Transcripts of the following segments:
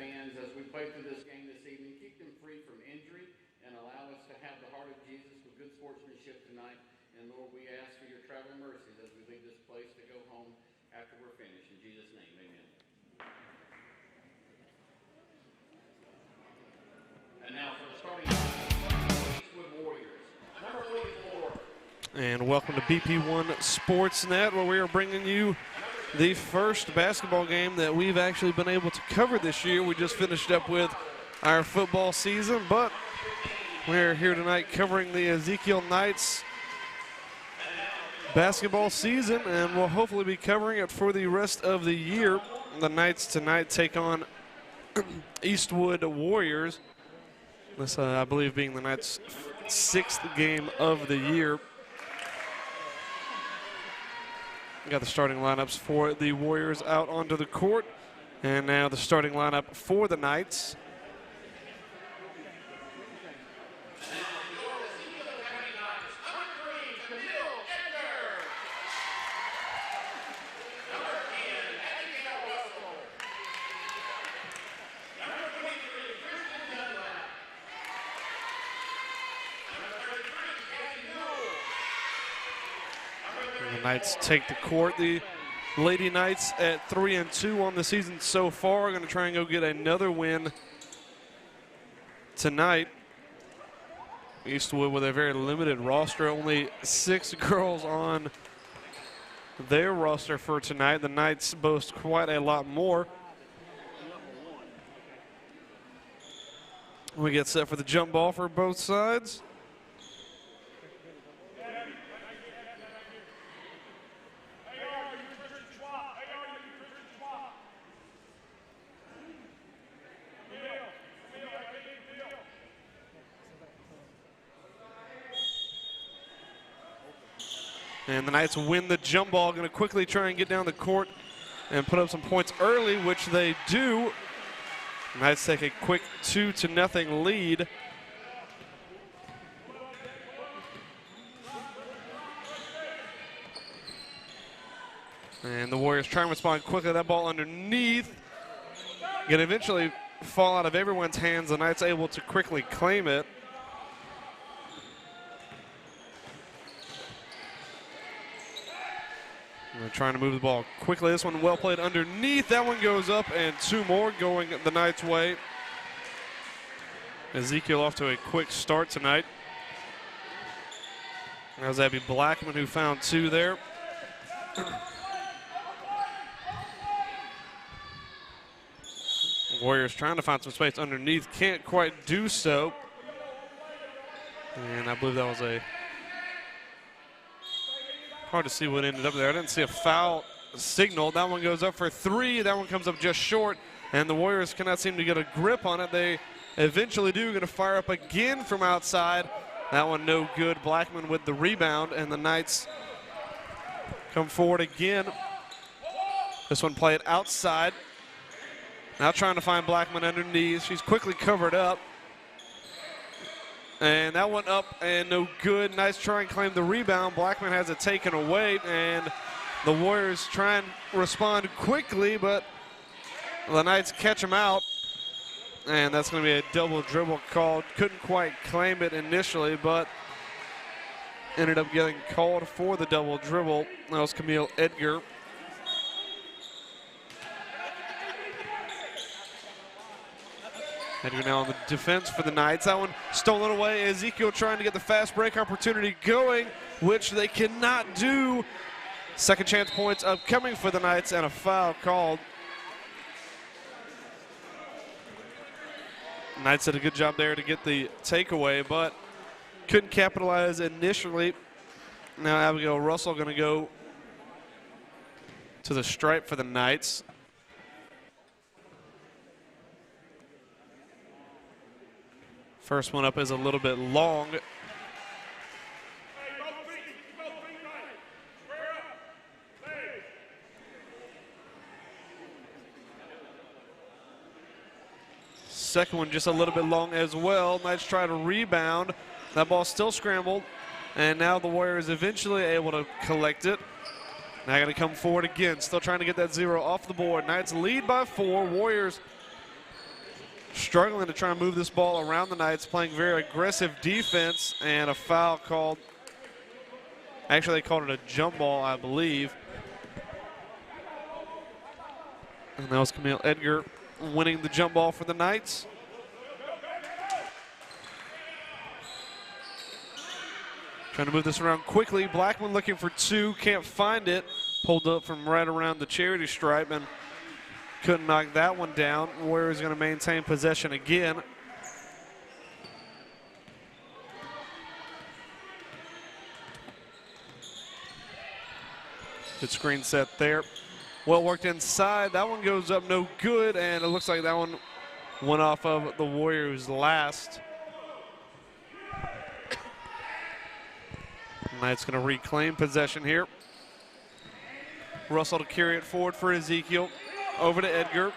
fans as we play through this game this evening. Keep them free from injury and allow us to have the heart of Jesus with good sportsmanship tonight. And Lord, we ask for your traveling mercies as we leave this place to go home after we're finished. In Jesus' name, amen. And now for the starting lineup, Eastwood Warriors. Number 44. And welcome to BP1 Sportsnet, where we are bringing you the first basketball game that we've actually been able to cover this year. We just finished up with our football season, but we're here tonight covering the Ezekiel Knights basketball season, and we'll hopefully be covering it for the rest of the year. The Knights tonight take on Eastwood Warriors. This, I believe, being the Knights' 6th game of the year. We got the starting lineups for the Warriors out onto the court, and now the starting lineup for the Knights. The Knights take the court. The Lady Knights at 3-2 on the season so far are going to try and go get another win tonight. Eastwood with a very limited roster, only 6 girls on their roster for tonight. The Knights boast quite a lot more. We get set for the jump ball for both sides. And the Knights win the jump ball, going to quickly try and get down the court and put up some points early, which they do. The Knights take a quick 2-0 lead. And the Warriors try and respond quickly. That ball underneath. Going to eventually fall out of everyone's hands. The Knights able to quickly claim it. They're trying to move the ball quickly. This one well played underneath. That one goes up, and 2 more going the Knights' way. Ezekiel off to a quick start tonight. That was Abby Blackman who found 2 there. Warriors trying to find some space underneath. Can't quite do so. And I believe that was a... Hard to see what ended up there. I didn't see a foul signal. That one goes up for 3. That one comes up just short, and the Warriors cannot seem to get a grip on it. They eventually do. Going to fire up again from outside. That one no good. Blackman with the rebound, and the Knights come forward again. This one played outside. Now trying to find Blackman underneath. She's quickly covered up. And that one up and no good. Nice try and claim the rebound. Blackman has it taken away, and the Warriors try and respond quickly, but the Knights catch him out. And that's going to be a double dribble called. Couldn't quite claim it initially, but ended up getting called for the double dribble. That was Camille Edgar. Edgar now on the defense for the Knights. That one stolen away. Ezekiel trying to get the fast break opportunity going, which they cannot do. Second chance points upcoming for the Knights, and a foul called. Knights did a good job there to get the takeaway, but couldn't capitalize initially. Now Abigail Russell going to go to the stripe for the Knights. First one up is a little bit long. Second one just a little bit long as well. Knights try to rebound. That ball still scrambled. And now the Warriors eventually able to collect it. Now going to come forward again. Still trying to get that 0 off the board. Knights lead by 4. Warriors struggling to try and move this ball around the Knights, playing very aggressive defense, and a foul called. Actually, they called it a jump ball, I believe. And that was Camille Edgar winning the jump ball for the Knights. Trying to move this around quickly. Blackman looking for two, can't find it. Pulled up from right around the charity stripe and couldn't knock that one down. Warriors going to maintain possession again. Good screen set there. Well worked inside. That one goes up no good, and it looks like that one went off of the Warriors last. Knights going to reclaim possession here. Russell to carry it forward for Ezekiel. Over to Edgar.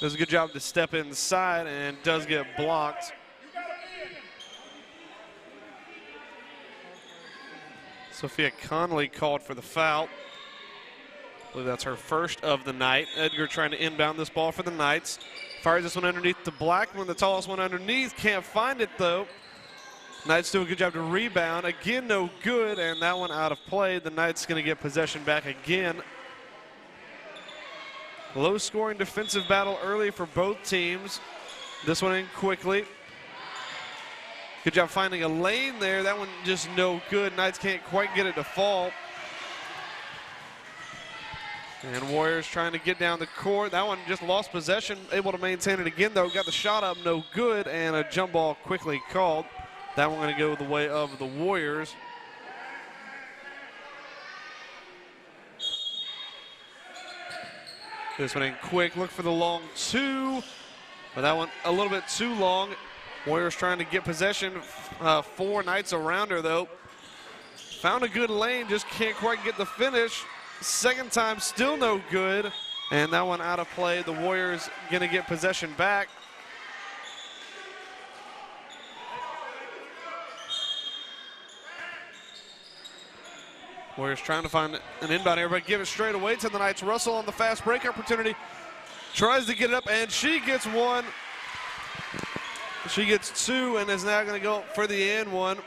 Does a good job to step inside and does get blocked. Sophia Conley called for the foul. I believe that's her first of the night. Edgar trying to inbound this ball for the Knights. Fires this one underneath to Blackman, the tallest one underneath. Can't find it though. Knights do a good job to rebound. Again, no good, and that one out of play. The Knights going to get possession back again. Low-scoring defensive battle early for both teams. This one in quickly. Good job finding a lane there. That one just no good. Knights can't quite get it to fall. And Warriors trying to get down the court. That one just lost possession. Able to maintain it again, though. Got the shot up, no good, and a jump ball quickly called. That one going to go the way of the Warriors. This one in quick. Look for the long two. But that one a little bit too long. Warriors trying to get possession. 4 Knights around her, though. Found a good lane, just can't quite get the finish. Second time, still no good. And that one out of play. The Warriors going to get possession back. Warriors trying to find an inbound here, but give it straight away to the Knights. Russell on the fast break opportunity. Tries to get it up, and she gets one. She gets 2 and is now going to go for the and one.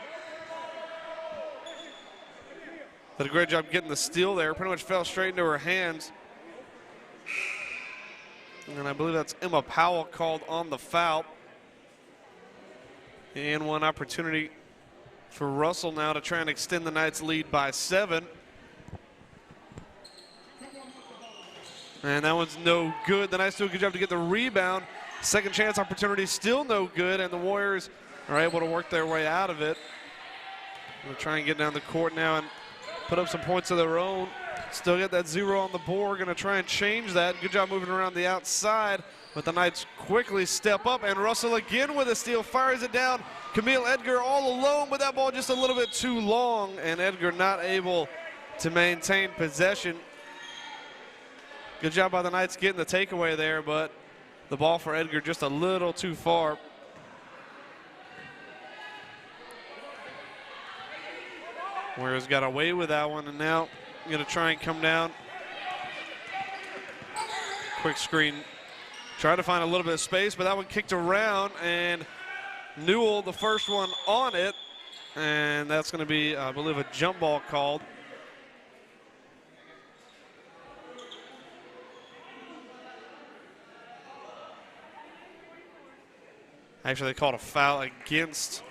Did a great job getting the steal there. Pretty much fell straight into her hands. And I believe that's Emma Powell called on the foul. And one opportunity for Russell now to try and extend the Knights' lead by 7. And that one's no good. The Knights do a good job to get the rebound. Second chance opportunity still no good, and the Warriors are able to work their way out of it. They'll try and get down the court now and put up some points of their own. Still get that 0 on the board. Going to try and change that. Good job moving around the outside. But the Knights quickly step up, and Russell again with a steal, fires it down. Camille Edgar all alone, but that ball just a little bit too long, and Edgar not able to maintain possession. Good job by the Knights getting the takeaway there, but the ball for Edgar just a little too far. Warriors got away with that one, and now going to try and come down. Quick screen. Try to find a little bit of space, but that one kicked around, and Newell, the first one on it, and that's going to be, I believe, a jump ball called. Actually, they called a foul against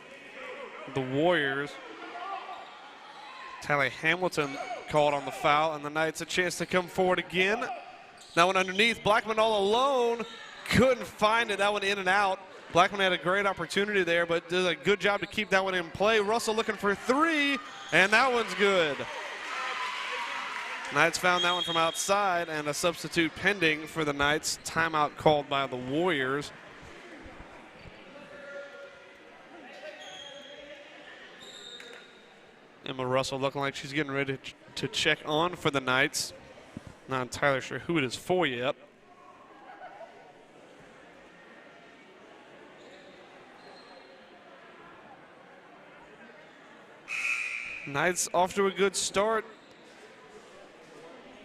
the Warriors. Tally Hamilton called on the foul, and the Knights a chance to come forward again. That one underneath, Blackman all alone, couldn't find it. That one in and out. Blackman had a great opportunity there, but did a good job to keep that one in play. Russell looking for 3, and that one's good. Knights found that one from outside, and a substitute pending for the Knights. Timeout called by the Warriors. Emma Russell looking like she's getting ready to check on for the Knights. Not entirely sure who it is for yet. Knights off to a good start.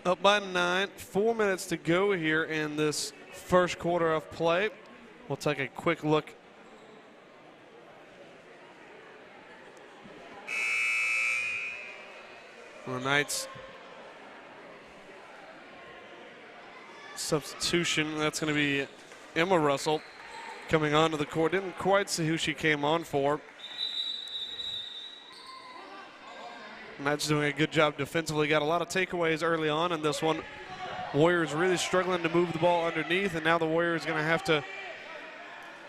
Up by 9, 4 minutes to go here in this first quarter of play. We'll take a quick look. The Knights substitution, that's going to be Emma Russell coming onto the court. Didn't quite see who she came on for. Knights doing a good job defensively. Got a lot of takeaways early on in this one. Warriors really struggling to move the ball underneath, and now the Warriors going to have to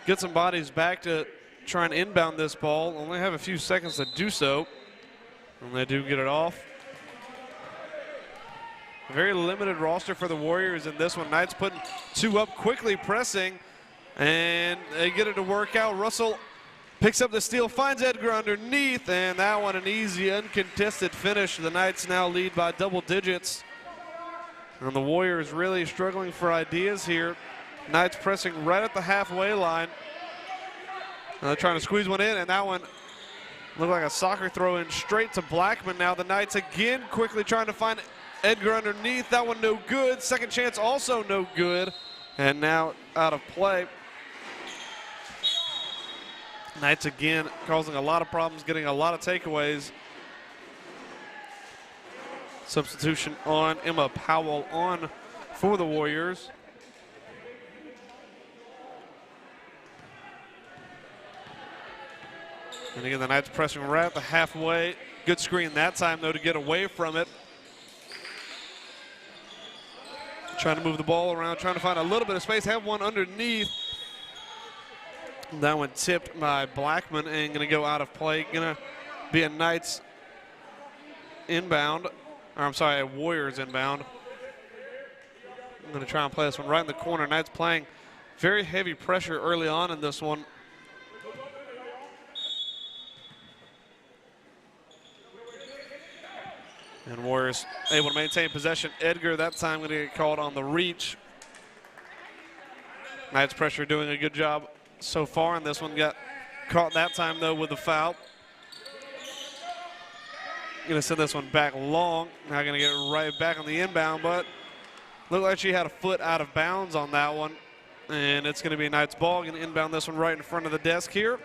get some bodies back to try and inbound this ball. Only have a few seconds to do so, and they do get it off. A very limited roster for the Warriors in this one. Knights putting 2 up quickly, pressing, and they get it to work out. Russell picks up the steal, finds Edgar underneath, and that one an easy, uncontested finish. The Knights now lead by double digits. And the Warriors really struggling for ideas here. Knights pressing right at the halfway line. They're trying to squeeze one in, and that one looked like a soccer throw in straight to Blackman. Now the Knights again quickly trying to find Edgar underneath. That one no good. Second chance also no good. And now out of play. Knights again causing a lot of problems, getting a lot of takeaways. Substitution on Emma Powell on for the Warriors. And again, the Knights pressing right at the halfway. Good screen that time, though, to get away from it. Trying to move the ball around, trying to find a little bit of space. Have one underneath. That one tipped by Blackman and going to go out of play. Going to be a Knights inbound. Or I'm sorry, a Warriors inbound. I'm going to try and play this one right in the corner. Knights playing very heavy pressure early on in this one. And Warriors able to maintain possession. Edgar that time going to get called on the reach. Knights pressure doing a good job so far, and this one got caught that time though with the foul. Going to send this one back long. Now going to get right back on the inbound, but looked like she had a foot out of bounds on that one. And it's going to be a Knights ball. Going to inbound this one right in front of the desk here.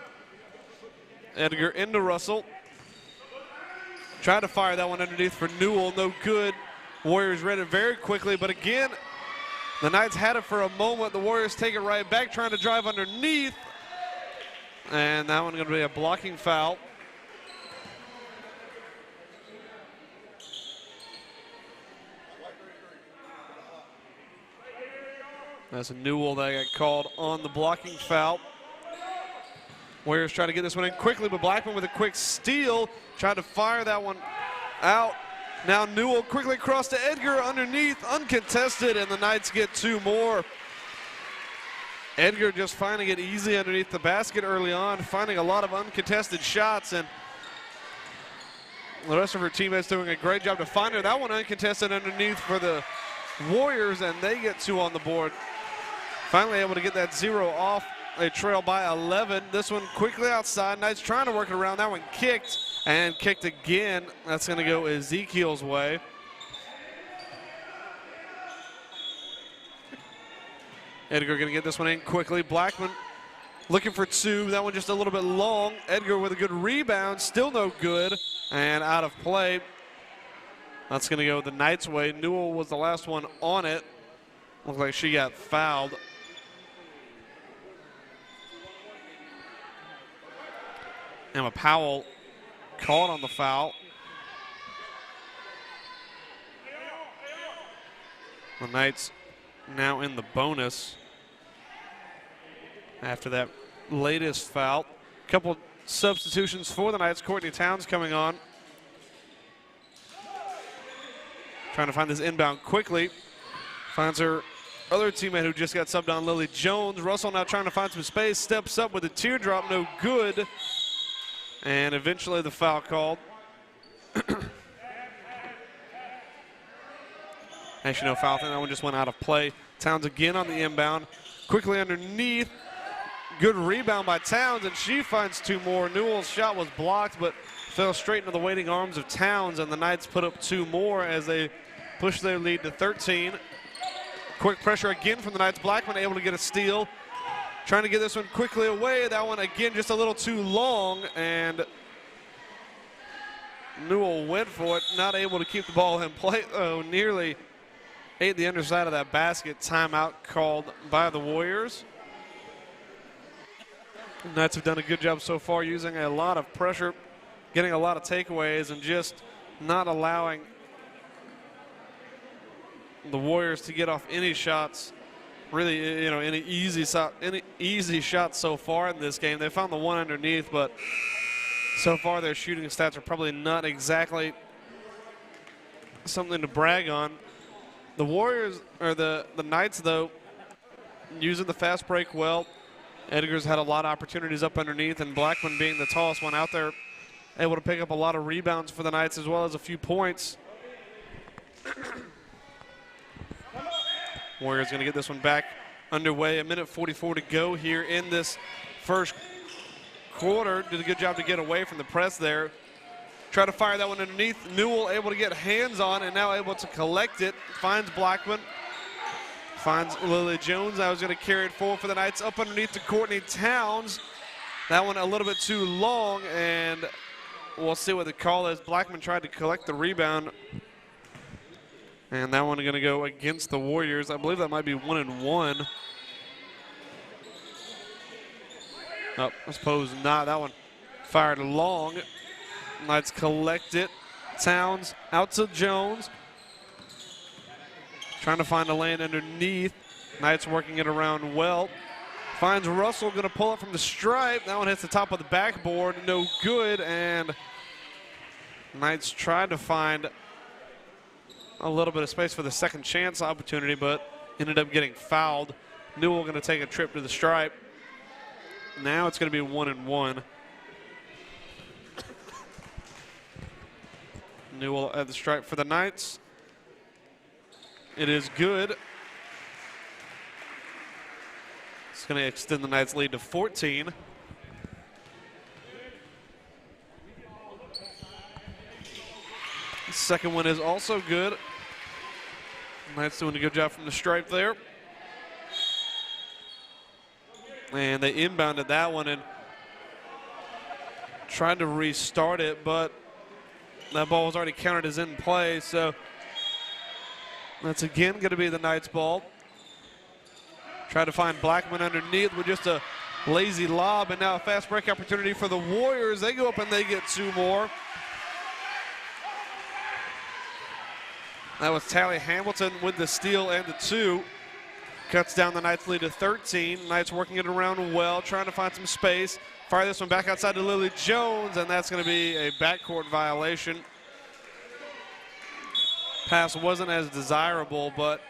Edgar into Russell. Tried to fire that one underneath for Newell, no good. Warriors read it very quickly, but again, the Knights had it for a moment. The Warriors take it right back, trying to drive underneath. And that one going to be a blocking foul. That's a Newell that got called on the blocking foul. Warriors try to get this one in quickly, but Blackman with a quick steal. Tried to fire that one out. Now Newell quickly across to Edgar underneath, uncontested, and the Knights get 2 more. Edgar just finding it easy underneath the basket early on, finding a lot of uncontested shots, and the rest of her teammates doing a great job to find her. That one uncontested underneath for the Warriors, and they get 2 on the board. Finally able to get that 0 off. They trail by 11. This one quickly outside. Knights trying to work it around. That one kicked and kicked again. That's going to go Ezekiel's way. Edgar going to get this one in quickly. Blackman looking for 2. That one just a little bit long. Edgar with a good rebound. Still no good. And out of play. That's going to go the Knights' way. Newell was the last one on it. Looks like she got fouled. Emma Powell called on the foul. The Knights now in the bonus after that latest foul. A couple substitutions for the Knights. Courtney Towns coming on. Trying to find this inbound quickly. Finds her other teammate who just got subbed on, Lily Jones. Russell now trying to find some space. Steps up with a teardrop, no good. And eventually the foul called. Actually, no foul. I think that one just went out of play. Towns again on the inbound. Quickly underneath. Good rebound by Towns, and she finds 2 more. Newell's shot was blocked, but fell straight into the waiting arms of Towns, and the Knights put up 2 more as they push their lead to 13. Quick pressure again from the Knights. Blackman able to get a steal. Trying to get this one quickly away. That one again just a little too long, and Newell went for it. Not able to keep the ball in play, though. Nearly ate the underside of that basket. Timeout called by the Warriors. The Knights have done a good job so far using a lot of pressure, getting a lot of takeaways, and just not allowing the Warriors to get off any shots. Really, you know, any easy shots so far in this game. They found the one underneath, but so far their shooting stats are probably not exactly something to brag on. The Warriors, or the Knights, though, using the fast break well. Edgar's had a lot of opportunities up underneath, and Blackman being the tallest one out there, able to pick up a lot of rebounds for the Knights as well as a few points. Warriors going to get this one back underway. 1:44 to go here in this first quarter. Did a good job to get away from the press there. Try to fire that one underneath. Newell able to get hands on and now able to collect it. Finds Blackman. Finds Lily Jones. That was going to carry it forward for the Knights. Up underneath to Courtney Towns. That one a little bit too long, and we'll see what the call is. Blackman tried to collect the rebound. And that one going to go against the Warriors. I believe that might be 1 and 1. Oh, I suppose not. That one fired long. Knights collect it. Towns out to Jones. Trying to find a lane underneath. Knights working it around well. Finds Russell, going to pull it from the stripe. That one hits the top of the backboard. No good. And Knights tried to find a little bit of space for the second chance opportunity, but ended up getting fouled. Newell going to take a trip to the stripe. Now it's going to be 1 and 1. Newell at the stripe for the Knights. It is good. It's going to extend the Knights' lead to 14. The second one is also good. Knights doing a good job from the stripe there. And they inbounded that one and tried to restart it, but that ball was already counted as in play, so that's again going to be the Knights' ball. Try to find Blackman underneath with just a lazy lob, and now a fast break opportunity for the Warriors. They go up and they get 2 more. That was Tally Hamilton with the steal and the 2. Cuts down the Knights' lead to 13. Knights working it around well, trying to find some space. Fire this one back outside to Lily Jones, and that's going to be a backcourt violation. Pass wasn't as desirable, but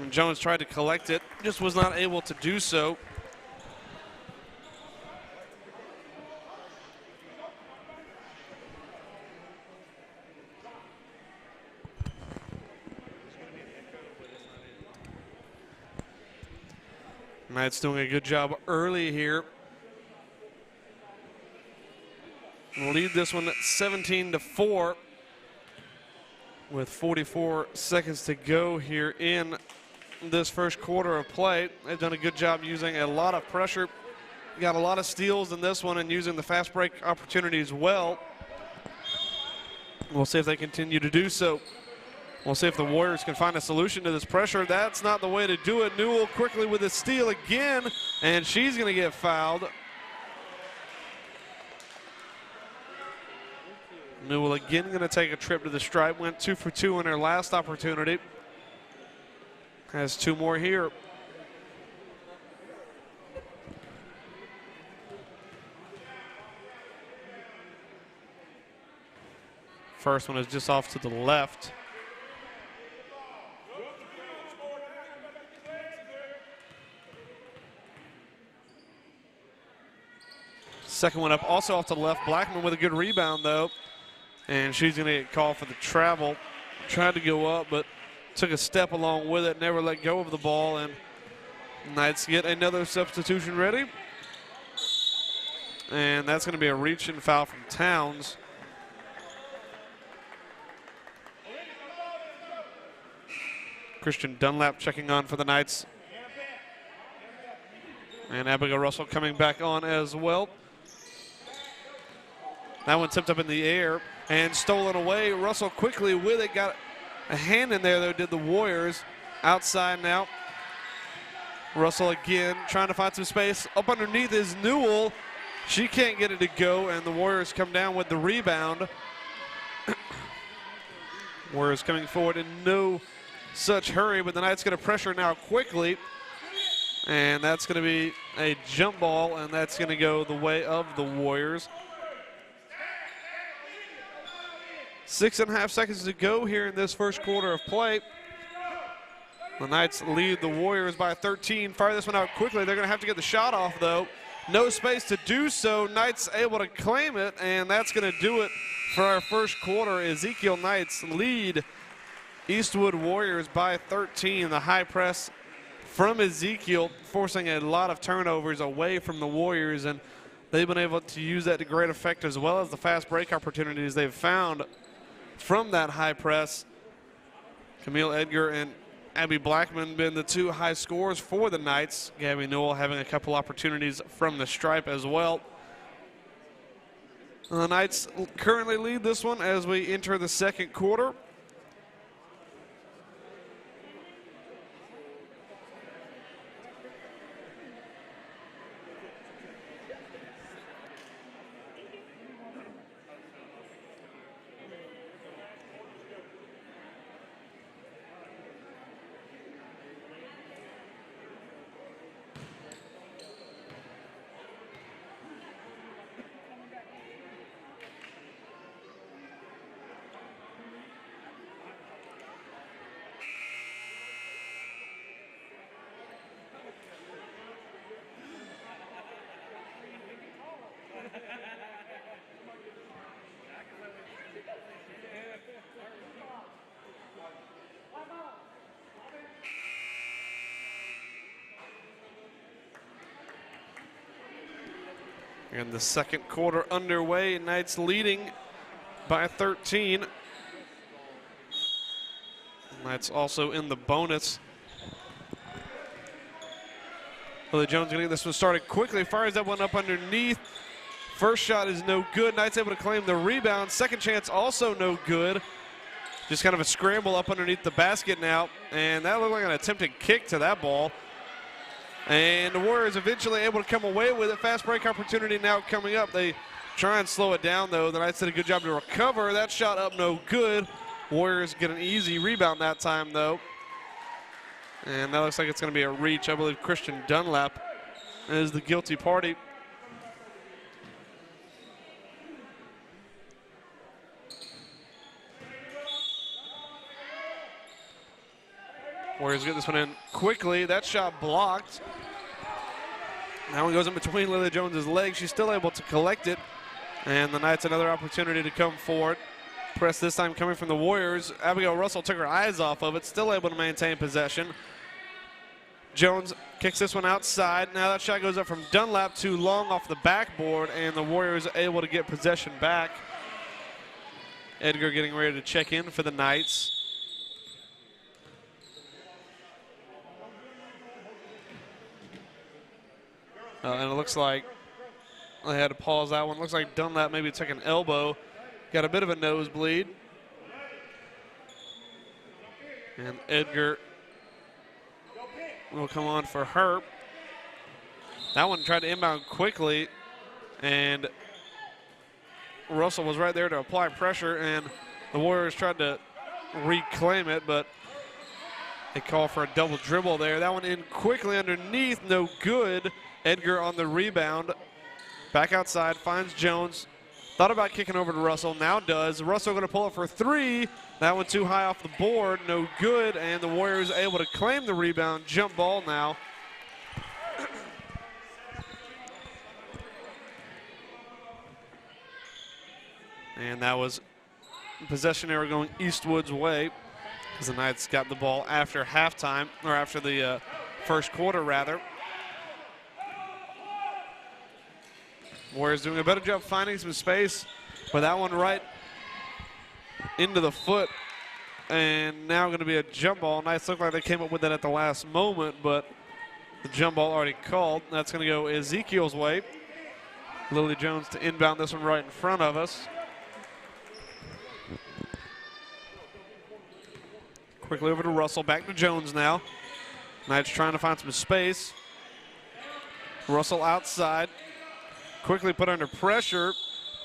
Jones tried to collect it, just was not able to do so. Knights doing a good job early here. We'll lead this one 17-4 with 44 seconds to go here in this first quarter of play. They've done a good job using a lot of pressure. Got a lot of steals in this one and using the fast break opportunities well. We'll see if they continue to do so. We'll see if the Warriors can find a solution to this pressure. That's not the way to do it. Newell quickly with a steal again, and she's going to get fouled. Newell again going to take a trip to the stripe. Went 2 for 2 in her last opportunity. Has 2 more here. First one is just off to the left. Second one up, also off to the left. Blackman with a good rebound, though. And she's going to get called for the travel. Tried to go up, but took a step along with it, never let go of the ball. And Knights get another substitution ready. And that's going to be a reach and foul from Towns. Christian Dunlap checking on for the Knights. And Abigail Russell coming back on as well. That one tipped up in the air and stolen away. Russell quickly with it, got a hand in there though, did the Warriors. Outside now. Russell again trying to find some space. Up underneath is Newell. She can't get it to go, and the Warriors come down with the rebound. Warriors coming forward in no such hurry, but the Knights going to pressure now quickly. And that's going to be a jump ball, and that's going to go the way of the Warriors. 6.5 seconds to go here in this first quarter of play. The Knights lead the Warriors by 13. Fire this one out quickly. They're going to have to get the shot off, though. No space to do so. Knights able to claim it, and that's going to do it for our first quarter. Ezekiel Knights lead Eastwood Warriors by 13. The high press from Ezekiel forcing a lot of turnovers away from the Warriors, and they've been able to use that to great effect, as well as the fast break opportunities they've found from that high press. Camille Edgar and Abby Blackman been the two high scorers for the Knights. Gabby Newell having a couple opportunities from the stripe as well. And the Knights currently lead this one as we enter the second quarter. And the second quarter underway, Knights leading by 13. Knights also in the bonus. Lily Jones going to get this one started quickly, fires that one up underneath. First shot is no good. Knights able to claim the rebound. Second chance also no good. Just kind of a scramble up underneath the basket now, and that looked like an attempted kick to that ball. And the Warriors eventually able to come away with it. Fast break opportunity now coming up. They try and slow it down, though. The Knights did a good job to recover. That shot up no good. Warriors get an easy rebound that time, though. And that looks like it's going to be a reach. I believe Christian Dunlap is the guilty party. Warriors get this one in quickly. That shot blocked. That one goes in between Lily Jones's legs. She's still able to collect it. And the Knights another opportunity to come forward. Press this time coming from the Warriors. Abigail Russell took her eyes off of it, still able to maintain possession. Jones kicks this one outside. Now that shot goes up from Dunlap, too long off the backboard, and the Warriors are able to get possession back. Edgar getting ready to check in for the Knights. And it looks like they had to pause that one. Looks like Dunlap maybe took an elbow. Got a bit of a nosebleed. And Edgar will come on for her. That one tried to inbound quickly, and Russell was right there to apply pressure, and the Warriors tried to reclaim it, but they call for a double dribble there. That one in quickly underneath, no good. Edgar on the rebound. Back outside, finds Jones. Thought about kicking over to Russell, now does. Russell going to pull it for three. That one too high off the board, no good, and the Warriors able to claim the rebound. Jump ball now. And that was possession error going Eastwood's way, because the Knights got the ball after halftime, or after the first quarter, rather. Warriors doing a better job finding some space, but that one right into the foot and now going to be a jump ball. Nice, looked like they came up with that at the last moment, but the jump ball already called. That's going to go Ezekiel's way. Lily Jones to inbound this one right in front of us. Quickly over to Russell, back to Jones now. Knights trying to find some space. Russell outside, quickly put under pressure,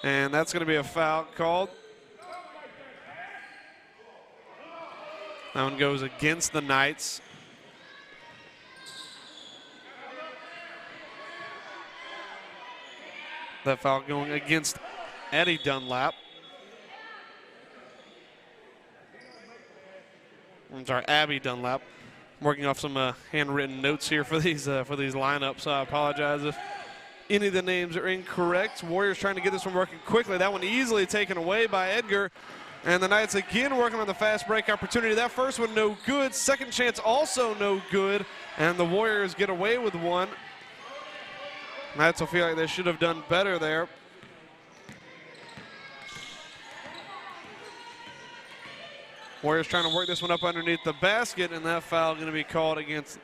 and that's going to be a foul called. That one goes against the Knights. That foul going against Eddie Dunlap. I'm sorry, Abby Dunlap. I'm working off some handwritten notes here for these lineups, so I apologize if any of the names are incorrect. Warriors trying to get this one working quickly. That one easily taken away by Edgar. And the Knights again working on the fast break opportunity. That first one no good. Second chance also no good. And the Warriors get away with one. Knights will feel like they should have done better there. Warriors trying to work this one up underneath the basket, and that foul going to be called against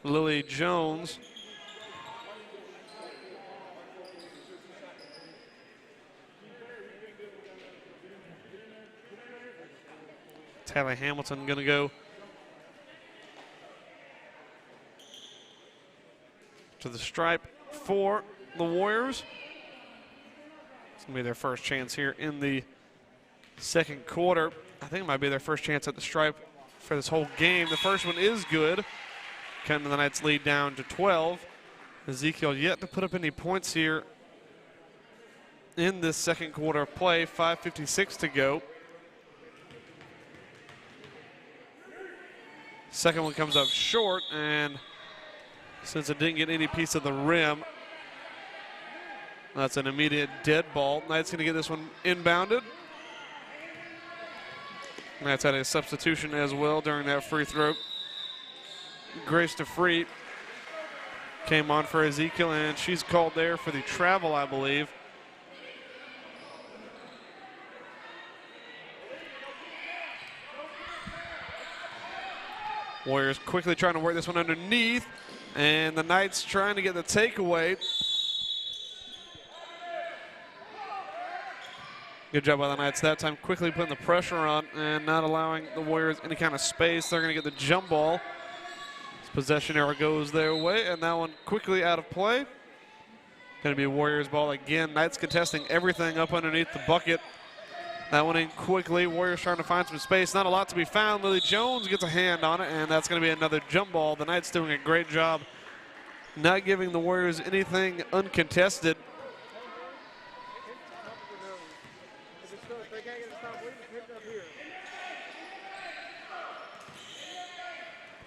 Lily Jones. Tally Hamilton going to go to the stripe for the Warriors. It's going to be their first chance here in the second quarter. I think it might be their first chance at the stripe for this whole game. The first one is good. Cutting the Knights lead down to 12. Ezekiel yet to put up any points here in this second quarter of play. 5:56 to go. Second one comes up short, and since it didn't get any piece of the rim, that's an immediate dead ball. Knights going to get this one inbounded. Knights had a substitution as well during that free throw. Grace DeFree came on for Ezekiel, and she's called there for the travel, I believe. Warriors quickly trying to work this one underneath, and the Knights trying to get the takeaway. Good job by the Knights that time, quickly putting the pressure on and not allowing the Warriors any kind of space. They're going to get the jump ball. This possession arrow goes their way, and that one quickly out of play. Going to be Warriors ball again. Knights contesting everything up underneath the bucket. That one in quickly. Warriors trying to find some space. Not a lot to be found. Lily Jones gets a hand on it, and that's going to be another jump ball. The Knights doing a great job not giving the Warriors anything uncontested.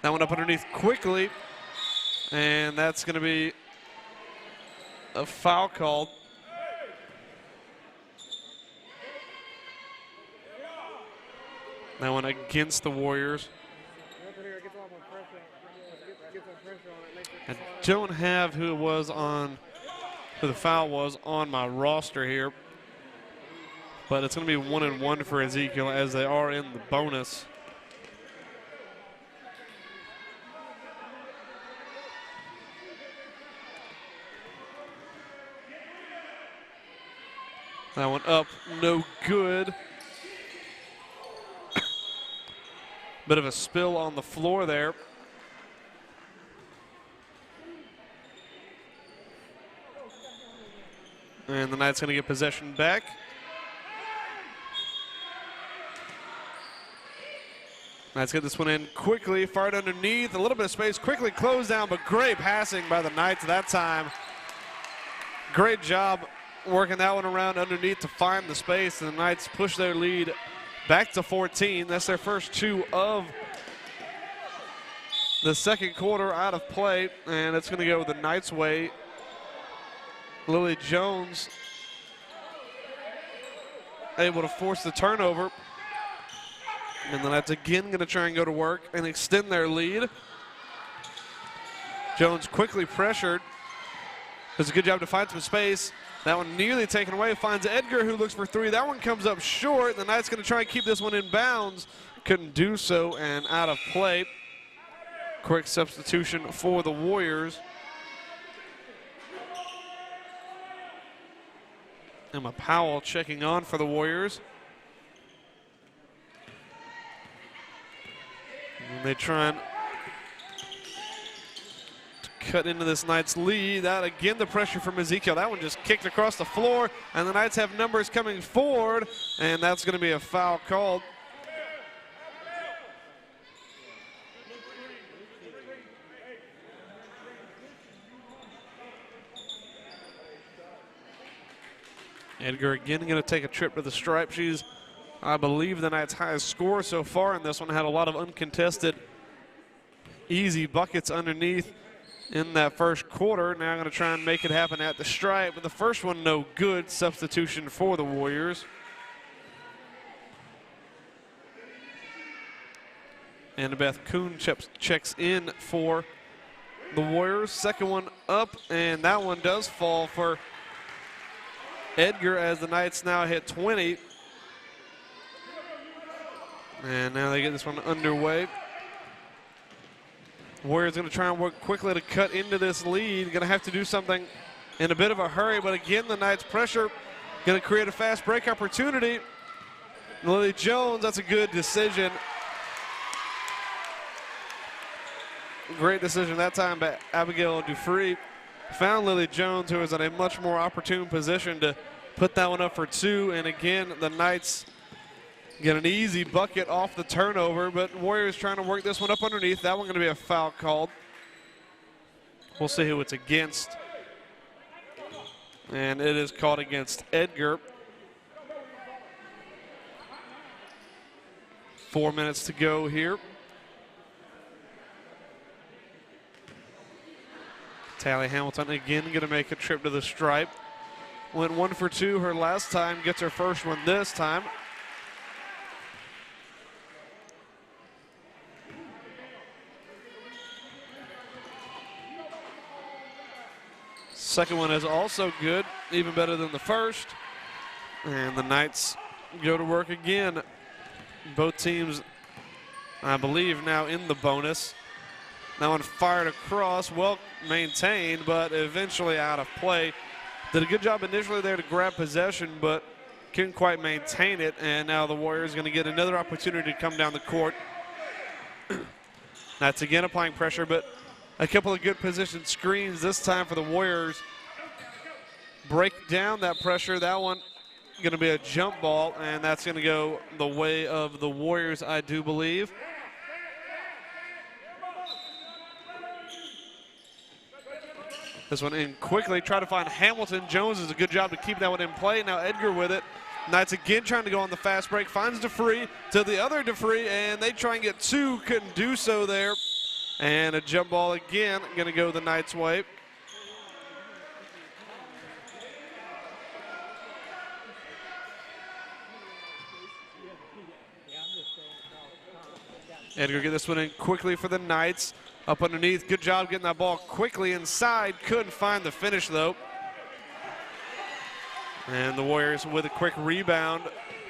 That one up underneath quickly, and that's going to be a foul called. That one against the Warriors. I don't have who it was on, who the foul was on my roster here, but it's going to be 1-1 for Ezekiel as they are in the bonus. That one up, no good. Bit of a spill on the floor there. And the Knights going to get possession back. Knights get this one in quickly, fired underneath, a little bit of space, quickly closed down, but great passing by the Knights that time. Great job working that one around underneath to find the space, and the Knights push their lead back to 14. That's their first two of the second quarter out of play, and it's going to go the Knights' way. Lily Jones able to force the turnover. And the Knights again going to try and go to work and extend their lead. Jones quickly pressured. Does a good job to find some space. That one nearly taken away. Finds Edgar, who looks for three. That one comes up short. The Knights going to try and keep this one in bounds. Couldn't do so, and out of play. Quick substitution for the Warriors. Emma Powell checking on for the Warriors. And they try and cut into this Knights lead. That again, the pressure from Ezekiel. That one just kicked across the floor, and the Knights have numbers coming forward, and that's going to be a foul called. Edgar again going to take a trip to the stripe. She's, I believe, the Knights' highest scorer so far in this one. Had a lot of uncontested, easy buckets underneath in that first quarter. Now going to try and make it happen at the stripe, but the first one no good. Substitution for the Warriors. Annabeth Kuhn checks in for the Warriors. Second one up, and that one does fall for Edgar as the Knights now hit 20. And now they get this one underway. Warriors going to try and work quickly to cut into this lead. Going to have to do something in a bit of a hurry, but again, the Knights pressure going to create a fast break opportunity. Lily Jones, that's a good decision. Great decision that time by Abigail Dufree. Found Lily Jones, who is in a much more opportune position to put that one up for two. And again, the Knights get an easy bucket off the turnover, but Warriors trying to work this one up underneath. That one going to be a foul called. We'll see who it's against. And it is called against Edgar. 4 minutes to go here. Tally Hamilton again going to make a trip to the stripe. Went 1 for 2 her last time, gets her first one this time. Second one is also good, even better than the first. And the Knights go to work again. Both teams, I believe, now in the bonus. That one fired across, well maintained, but eventually out of play. Did a good job initially there to grab possession, but couldn't quite maintain it. And now the Warriors going to get another opportunity to come down the court. That's again applying pressure, but a couple of good position screens this time for the Warriors. Break down that pressure. That one going to be a jump ball, and that's going to go the way of the Warriors, I do believe. This one in quickly, try to find Hamilton. Jones does a good job to keep that one in play. Now Edgar with it. Knights again trying to go on the fast break. Finds Dufree to the other Dufree, and they try and get two. Couldn't do so there. And a jump ball again, going to go the Knights' way. Edgar get this one in quickly for the Knights. Up underneath, good job getting that ball quickly inside. Couldn't find the finish though. And the Warriors with a quick rebound.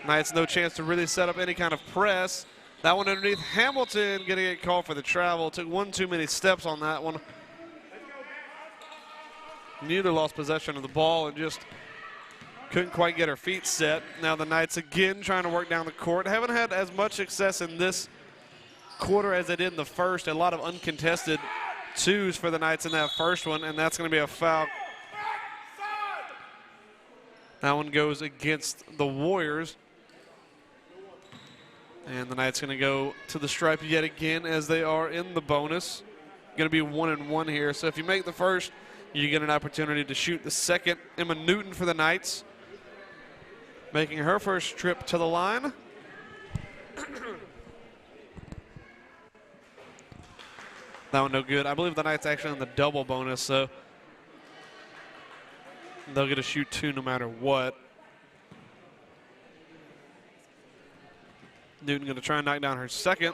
Knights no chance to really set up any kind of press. That one underneath, Hamilton going to get called for the travel. Took one too many steps on that one. Neither lost possession of the ball and just couldn't quite get her feet set. Now the Knights again trying to work down the court. Haven't had as much success in this quarter as they did in the first. A lot of uncontested twos for the Knights in that first one, and that's going to be a foul. That one goes against the Warriors. And the Knights going to go to the stripe yet again as they are in the bonus. Going to be 1-1 here. So if you make the first, you get an opportunity to shoot the second. Emma Newton for the Knights, making her first trip to the line. That one no good. I believe the Knights actually in the double bonus, so they'll get to shoot two no matter what. Newton going to try and knock down her second.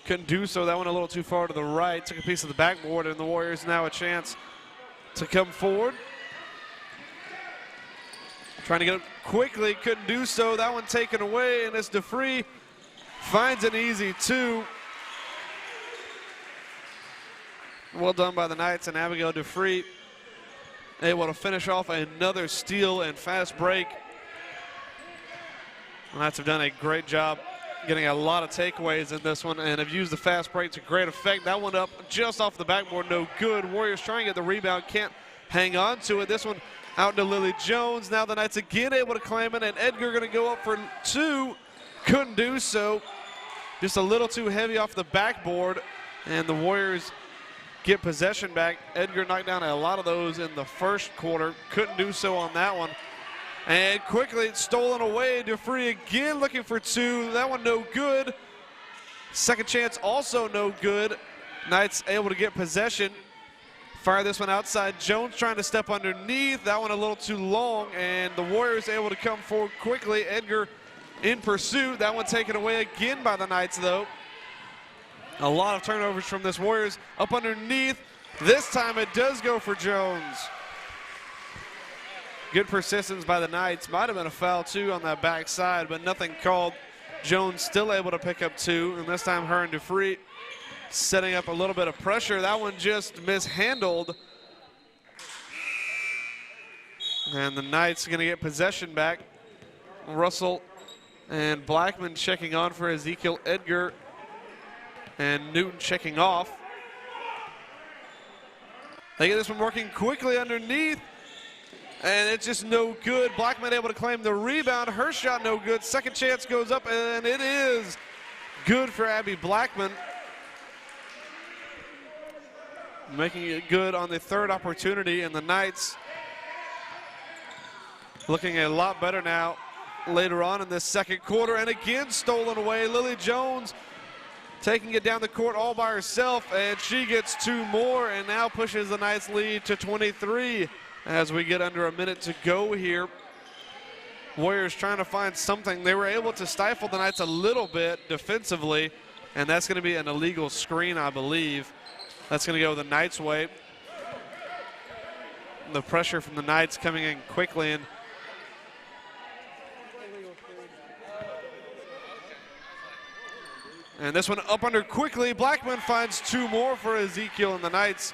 Couldn't do so. That one a little too far to the right. Took a piece of the backboard, and the Warriors now a chance to come forward. Trying to get it quickly, couldn't do so. That one taken away, and it's DeFree finds an easy 2. Well done by the Knights, and Abigail DeFree able to finish off another steal and fast break. The Knights have done a great job getting a lot of takeaways in this one and have used the fast break to great effect. That one up just off the backboard, no good. Warriors trying to get the rebound, can't hang on to it. This one out to Lily Jones. Now the Knights again able to claim it, and Edgar going to go up for 2. Couldn't do so. Just a little too heavy off the backboard, and the Warriors get possession back. Edgar knocked down a lot of those in the first quarter. Couldn't do so on that one. And quickly it's stolen away. DeFree again looking for 2. That one no good. Second chance also no good. Knights able to get possession. Fire this one outside. Jones trying to step underneath. That one a little too long, and the Warriors able to come forward quickly. Edgar in pursuit. That one taken away again by the Knights though. A lot of turnovers from this Warriors. Up underneath. This time it does go for Jones. Good persistence by the Knights. Might have been a foul too on that backside, but nothing called. Jones still able to pick up 2, and this time her and DeFree setting up a little bit of pressure. That one just mishandled. And the Knights are going to get possession back. Russell and Blackman checking on for Ezekiel Edgar. And Newton checking off. They get this one working quickly underneath, and it's just no good. Blackman able to claim the rebound. Her shot no good. Second chance goes up, and it is good for Abby Blackman. Making it good on the third opportunity, and the Knights looking a lot better now later on in this second quarter. And again stolen away. Lily Jones taking it down the court all by herself, and she gets 2 more and now pushes the Knights lead to 23 as we get under a minute to go here. Warriors trying to find something. They were able to stifle the Knights a little bit defensively, and that's going to be an illegal screen, I believe. That's going to go the Knights' way. The pressure from the Knights coming in quickly, and this one up under quickly. Blackman finds 2 more for Ezekiel, and the Knights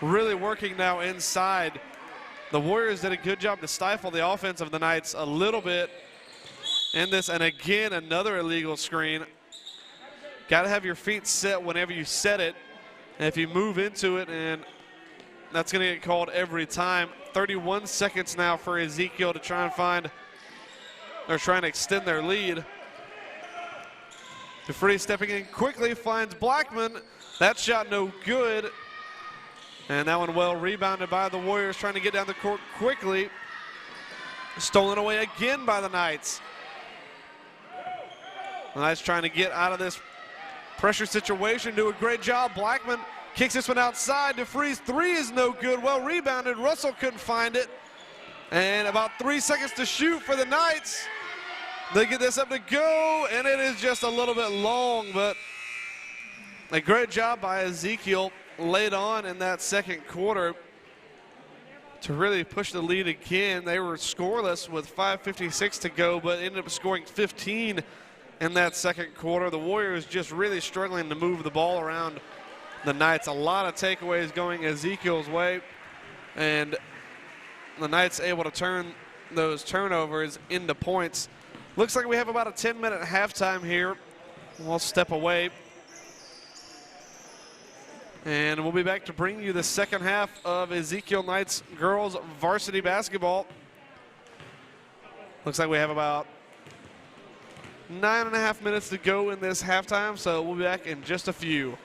really working now inside. The Warriors did a good job to stifle the offense of the Knights a little bit in this, and again another illegal screen. Got to have your feet set whenever you set it, and if you move into it, and that's going to get called every time. 31 seconds now for Ezekiel to try and find, or trying to extend their lead. DeFree stepping in quickly, finds Blackman. That shot no good. And that one well rebounded by the Warriors, trying to get down the court quickly. Stolen away again by the Knights. The Knights trying to get out of this pressure situation, do a great job. Blackman kicks this one outside. DeFree's 3 is no good, well rebounded. Russell couldn't find it. And about 3 seconds to shoot for the Knights. They get this up to go, and it is just a little bit long, but a great job by Ezekiel late on in that second quarter to really push the lead again. They were scoreless with 5:56 to go, but ended up scoring 15 in that second quarter. The Warriors just really struggling to move the ball around the Knights. A lot of takeaways going Ezekiel's way, and the Knights able to turn those turnovers into points. Looks like we have about a 10-minute halftime here. We'll step away. And we'll be back to bring you the second half of Ezekiel Knights girls varsity basketball. Looks like we have about 9.5 minutes to go in this halftime, so we'll be back in just a few.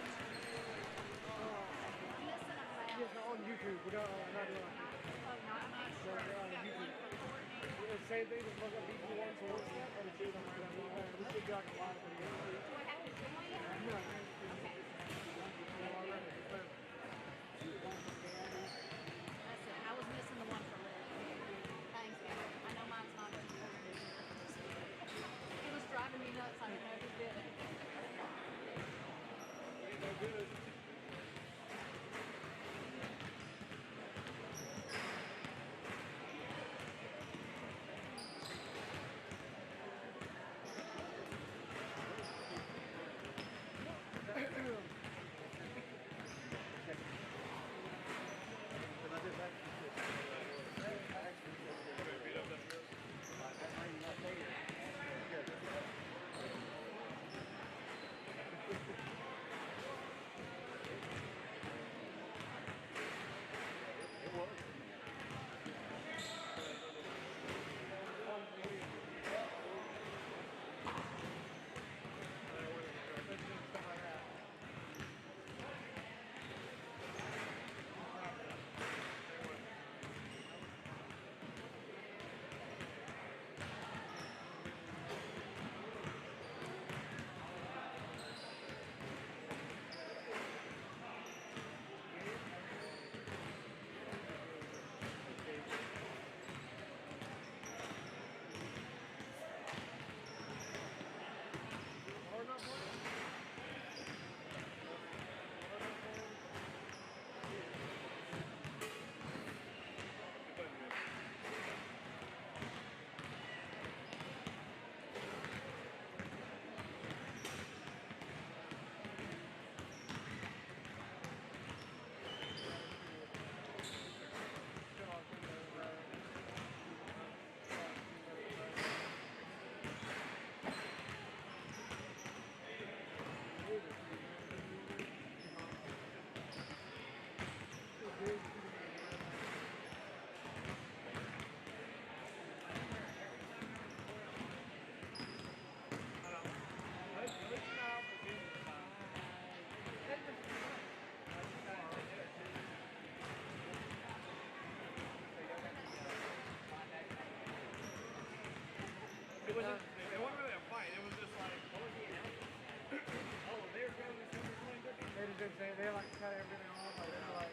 they like cut everything off. Like they're like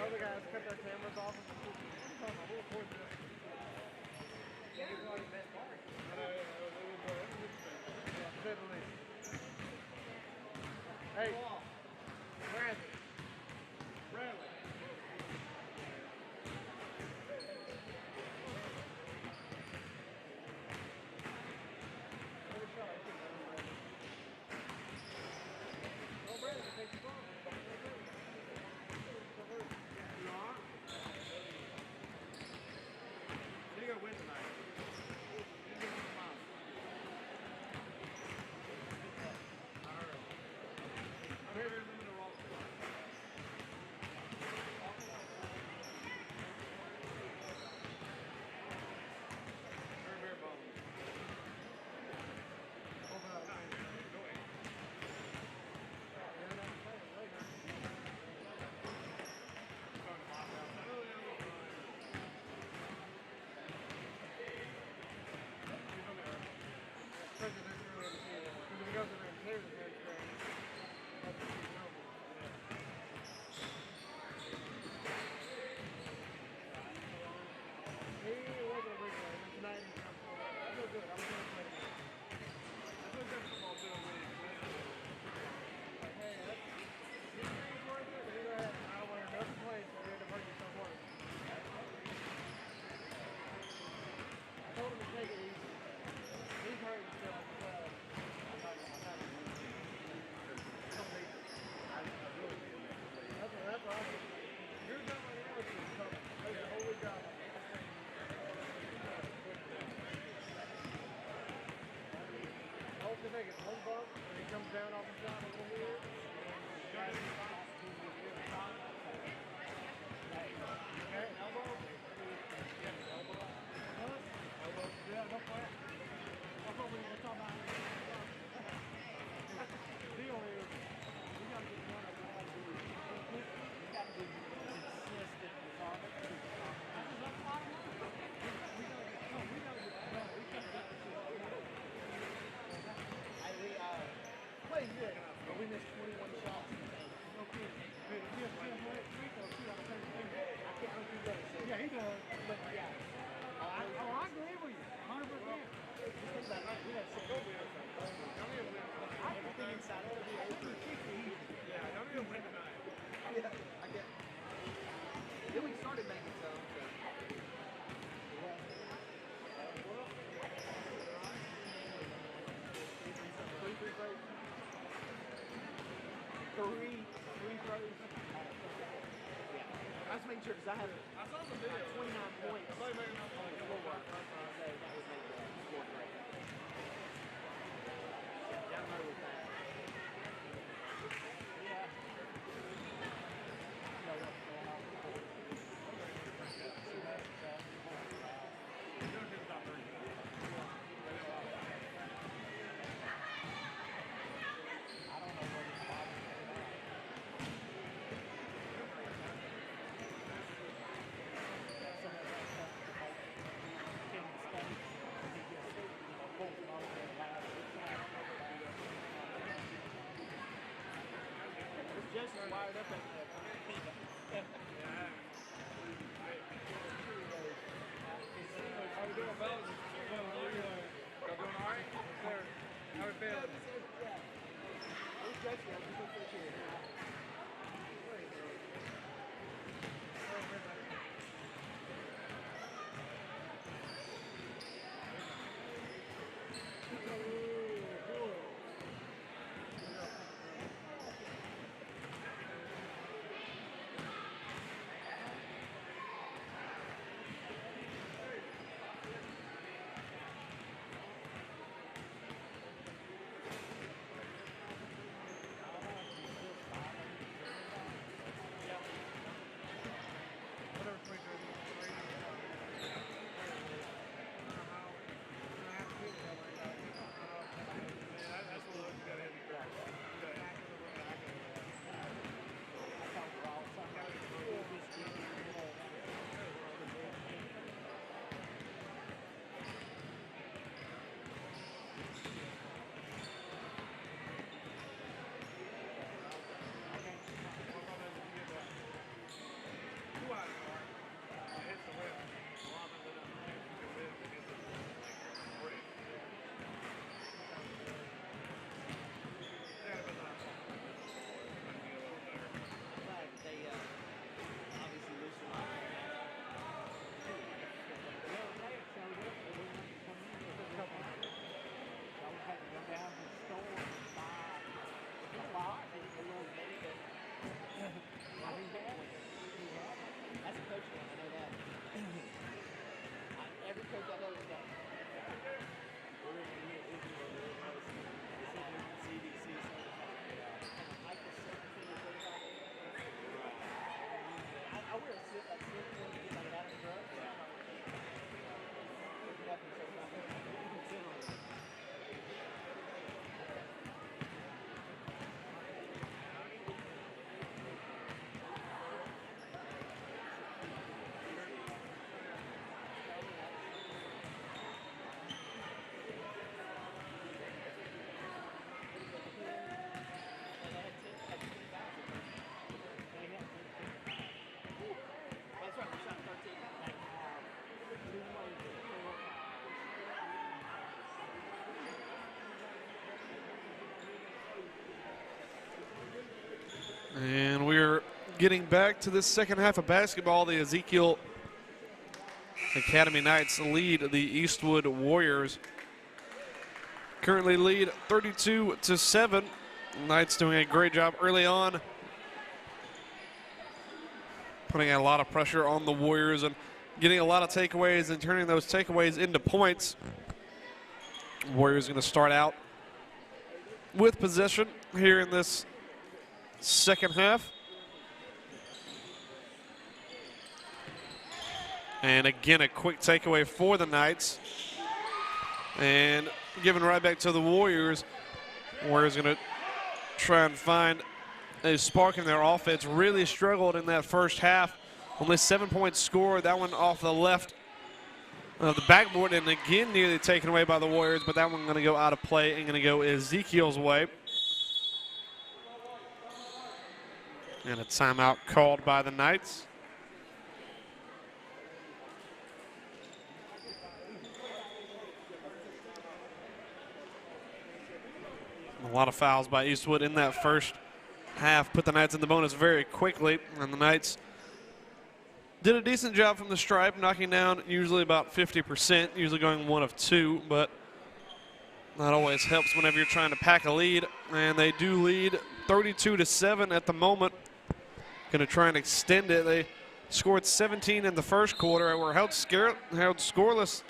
other guys cut their cameras off and just the whole course. Yeah, it's one of the best parts. Yeah, to least. Hey, Bradley. Bradley. Down off the shot over here. Okay, elbow. Elbow. Yeah, no point. That's what we're talking about. The deal is, we got to get one of the we got to be consistent with our played good, but we missed 21 shots in the game. No kidding. I can't do that. Yeah, he does. But yeah. I agree with you. 100%. Just think about it. We had six over here. Everything inside of it. Yeah, don't even win tonight. Yeah, I get it. Then we started making some. Three throws. Yeah. I was making sure because I had 29 points on the floor. So that would make the score great. Down low with that. Yeah. Just wired up at How we doing, fellas? Y'all doing all right? How we feeling? getting back to this second half of basketball. The Ezekiel Academy Knights lead the Eastwood Warriors. Currently lead 32-7. Knights doing a great job early on, putting a lot of pressure on the Warriors and getting a lot of takeaways and turning those takeaways into points. Warriors going to start out with possession here in this second half. And again, a quick takeaway for the Knights. And giving right back to the Warriors. Warriors going to try and find a spark in their offense. Really struggled in that first half. Only 7 points scored. That one off the left of the backboard, and again nearly taken away by the Warriors, but that one going to go out of play and going to go Ezekiel's way. And a timeout called by the Knights. A lot of fouls by Eastwood in that first half put the Knights in the bonus very quickly, and the Knights did a decent job from the stripe, knocking down usually about 50%, usually going 1 of 2, but that always helps whenever you're trying to pack a lead, and they do lead 32-7 at the moment. Going to try and extend it. They scored 17 in the first quarter and were held scoreless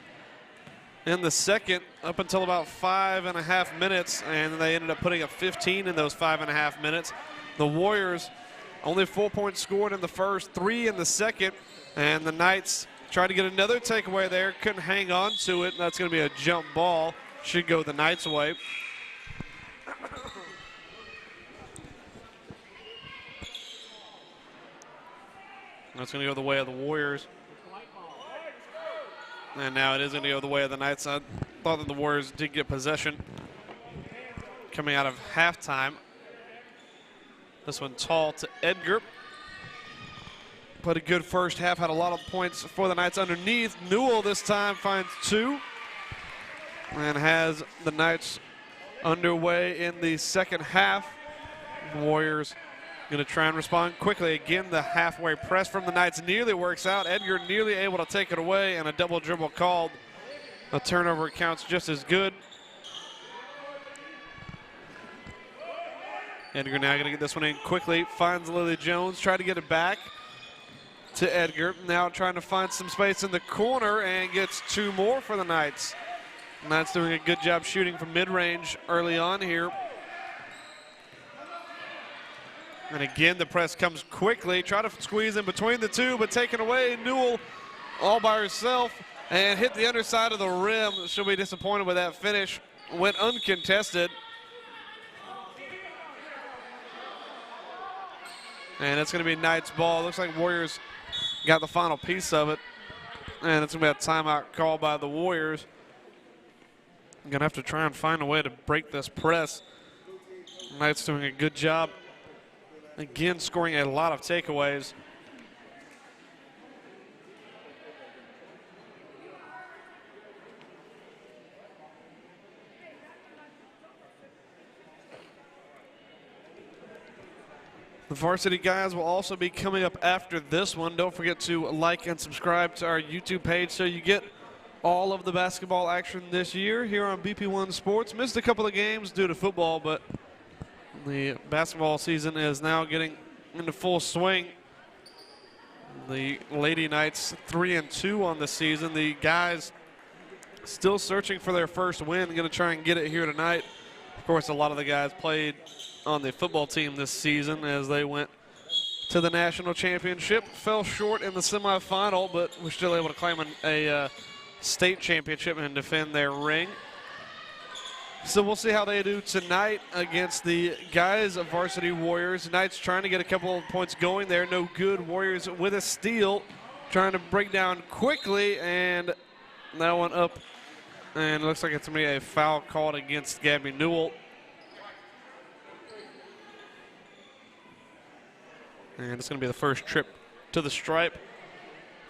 in the second up until about 5.5 minutes, and they ended up putting up 15 in those 5.5 minutes. The Warriors only 4 points scored in the first, 3 in the second, and the Knights tried to get another takeaway there, couldn't hang on to it. That's going to be a jump ball. Should go the Knights' way. That's going to go the way of the Warriors. And now it is going to go the way of the Knights. I thought that the Warriors did get possession coming out of halftime. This one tall to Edgar. Played a good first half, had a lot of points for the Knights underneath. Newell this time finds 2 and has the Knights underway in the second half. Warriors going to try and respond quickly. Again, the halfway press from the Knights nearly works out. Edgar nearly able to take it away, and a double dribble called. A turnover counts just as good. Edgar now going to get this one in quickly. Finds Lily Jones, try to get it back to Edgar. Now trying to find some space in the corner and gets 2 more for the Knights. Knights doing a good job shooting from mid-range early on here. And again, the press comes quickly. Try to squeeze in between the two, but taken away. Newell all by herself and hit the underside of the rim. She'll be disappointed with that finish. Went uncontested. And it's going to be Knights ball. Looks like Warriors got the final piece of it. And it's going to be a timeout call by the Warriors. I'm going to have to try and find a way to break this press. Knights doing a good job. Again, scoring a lot of takeaways. The Varsity guys will also be coming up after this one. Don't forget to like and subscribe to our YouTube page so you get all of the basketball action this year here on BP1 Sports. Missed a couple of games due to football, but the basketball season is now getting into full swing. The Lady Knights 3-2 on the season. The guys still searching for their first win. Going to try and get it here tonight. Of course, a lot of the guys played on the football team this season as they went to the national championship. Fell short in the semifinal, but were still able to claim a state championship and defend their ring. So we'll see how they do tonight against the guys of Varsity Warriors. Knights trying to get a couple of points going there. No good. Warriors with a steal. Trying to break down quickly, and that one up. And it looks like it's going to be a foul called against Gabby Newell. And it's going to be the first trip to the stripe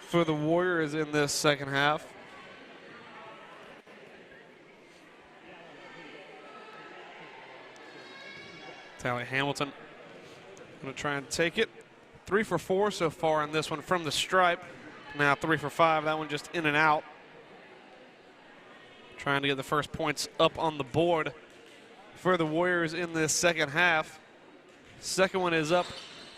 for the Warriors in this second half. Tally Hamilton going to try and take it. 3 for 4 so far in this one from the stripe. Now 3 for 5, that one just in and out. Trying to get the first points up on the board for the Warriors in this second half. Second one is up.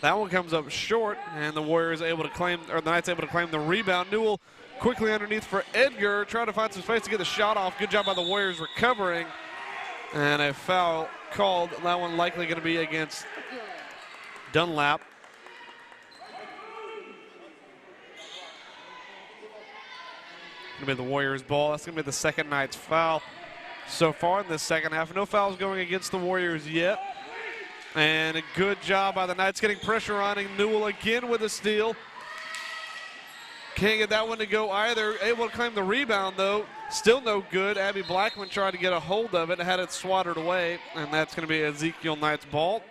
That one comes up short, and the Warriors able to claim, or the Knights able to claim the rebound. Newell quickly underneath for Edgar, trying to find some space to get the shot off. Good job by the Warriors recovering. And a foul called. That one likely going to be against Dunlap. Going to be the Warriors' ball. That's going to be the second Knights foul so far in this second half. No fouls going against the Warriors yet. And a good job by the Knights getting pressure on. Newell again with a steal. Can't get that one to go either. Able to claim the rebound, though. Still no good. Abby Blackman tried to get a hold of it and had it swatted away. And that's going to be Ezekiel Knight's ball.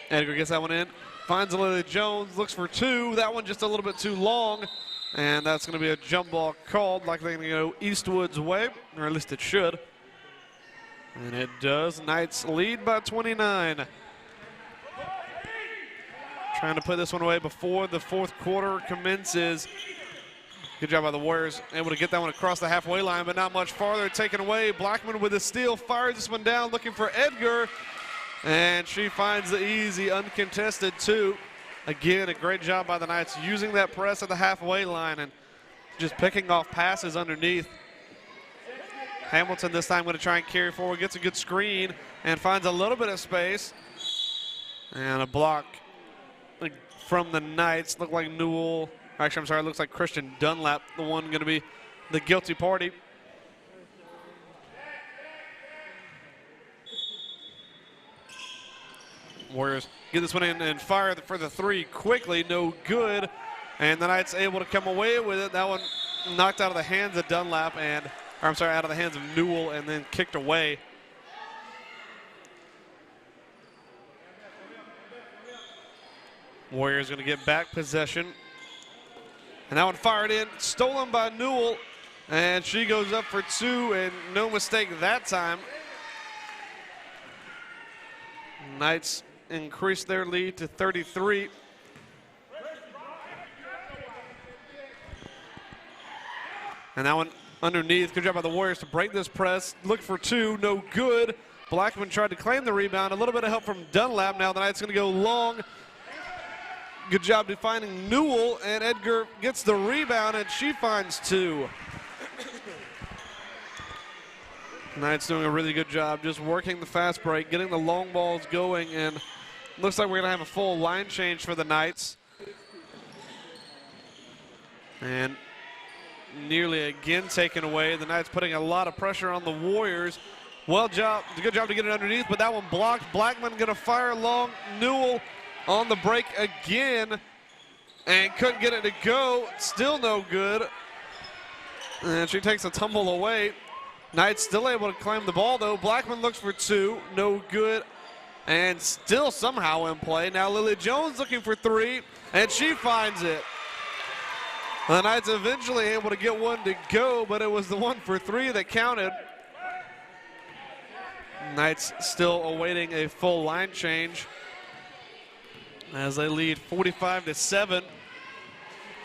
Edgar gets that one in. Finds Lily Jones. Looks for two. That one just a little bit too long. And that's going to be a jump ball called, likely going to go Eastwood's way, or at least it should. And it does. Knights lead by 29. Trying to put this one away before the fourth quarter commences. Good job by the Warriors. Able to get that one across the halfway line, but not much farther. Taken away. Blackman with a steal. Fires this one down, looking for Edgar. And she finds the easy, uncontested two. Again, a great job by the Knights using that press at the halfway line and just picking off passes underneath. Hamilton this time going to try and carry forward, gets a good screen and finds a little bit of space. And a block from the Knights. Looked like Newell, actually I'm sorry, it looks like Christian Dunlap, the one going to be the guilty party. Warriors get this one in and fire for the three quickly, no good. And the Knights able to come away with it. That one knocked out of the hands of Dunlap and, or I'm sorry, out of the hands of Newell and then kicked away. Warriors going to get back possession. And that one fired in, stolen by Newell. And she goes up for two and no mistake that time. Knights increase their lead to 33. And that one underneath. Good job by the Warriors to break this press. Look for two, no good. Blackman tried to claim the rebound. A little bit of help from Dunlap. Now the Knights going to go long. Good job defining Newell, and Edgar gets the rebound, and she finds two. Knights doing a really good job just working the fast break, getting the long balls going, and looks like we're going to have a full line change for the Knights. And nearly again taken away. The Knights putting a lot of pressure on the Warriors. Good job to get it underneath, but that one blocked. Blackman going to fire long. Newell on the break again and couldn't get it to go. Still no good. And she takes a tumble away. Knights still able to claim the ball, though. Blackman looks for two, no good, and still somehow in play. Now Lily Jones looking for three, and she finds it. The Knights eventually able to get one to go, but it was the one for three that counted. Knights still awaiting a full line change as they lead 45-7.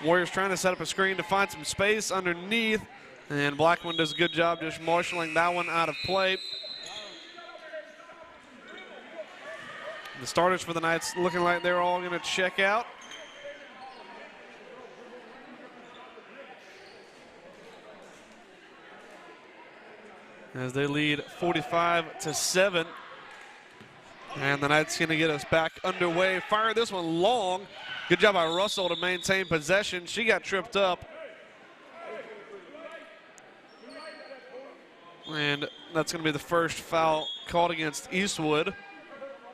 Warriors trying to set up a screen to find some space underneath. And Blackman does a good job just marshaling that one out of play. The starters for the Knights looking like they're all going to check out. As they lead 45-7. And the Knights going to get us back underway. Fire this one long. Good job by Russell to maintain possession. She got tripped up. And that's going to be the first foul called against Eastwood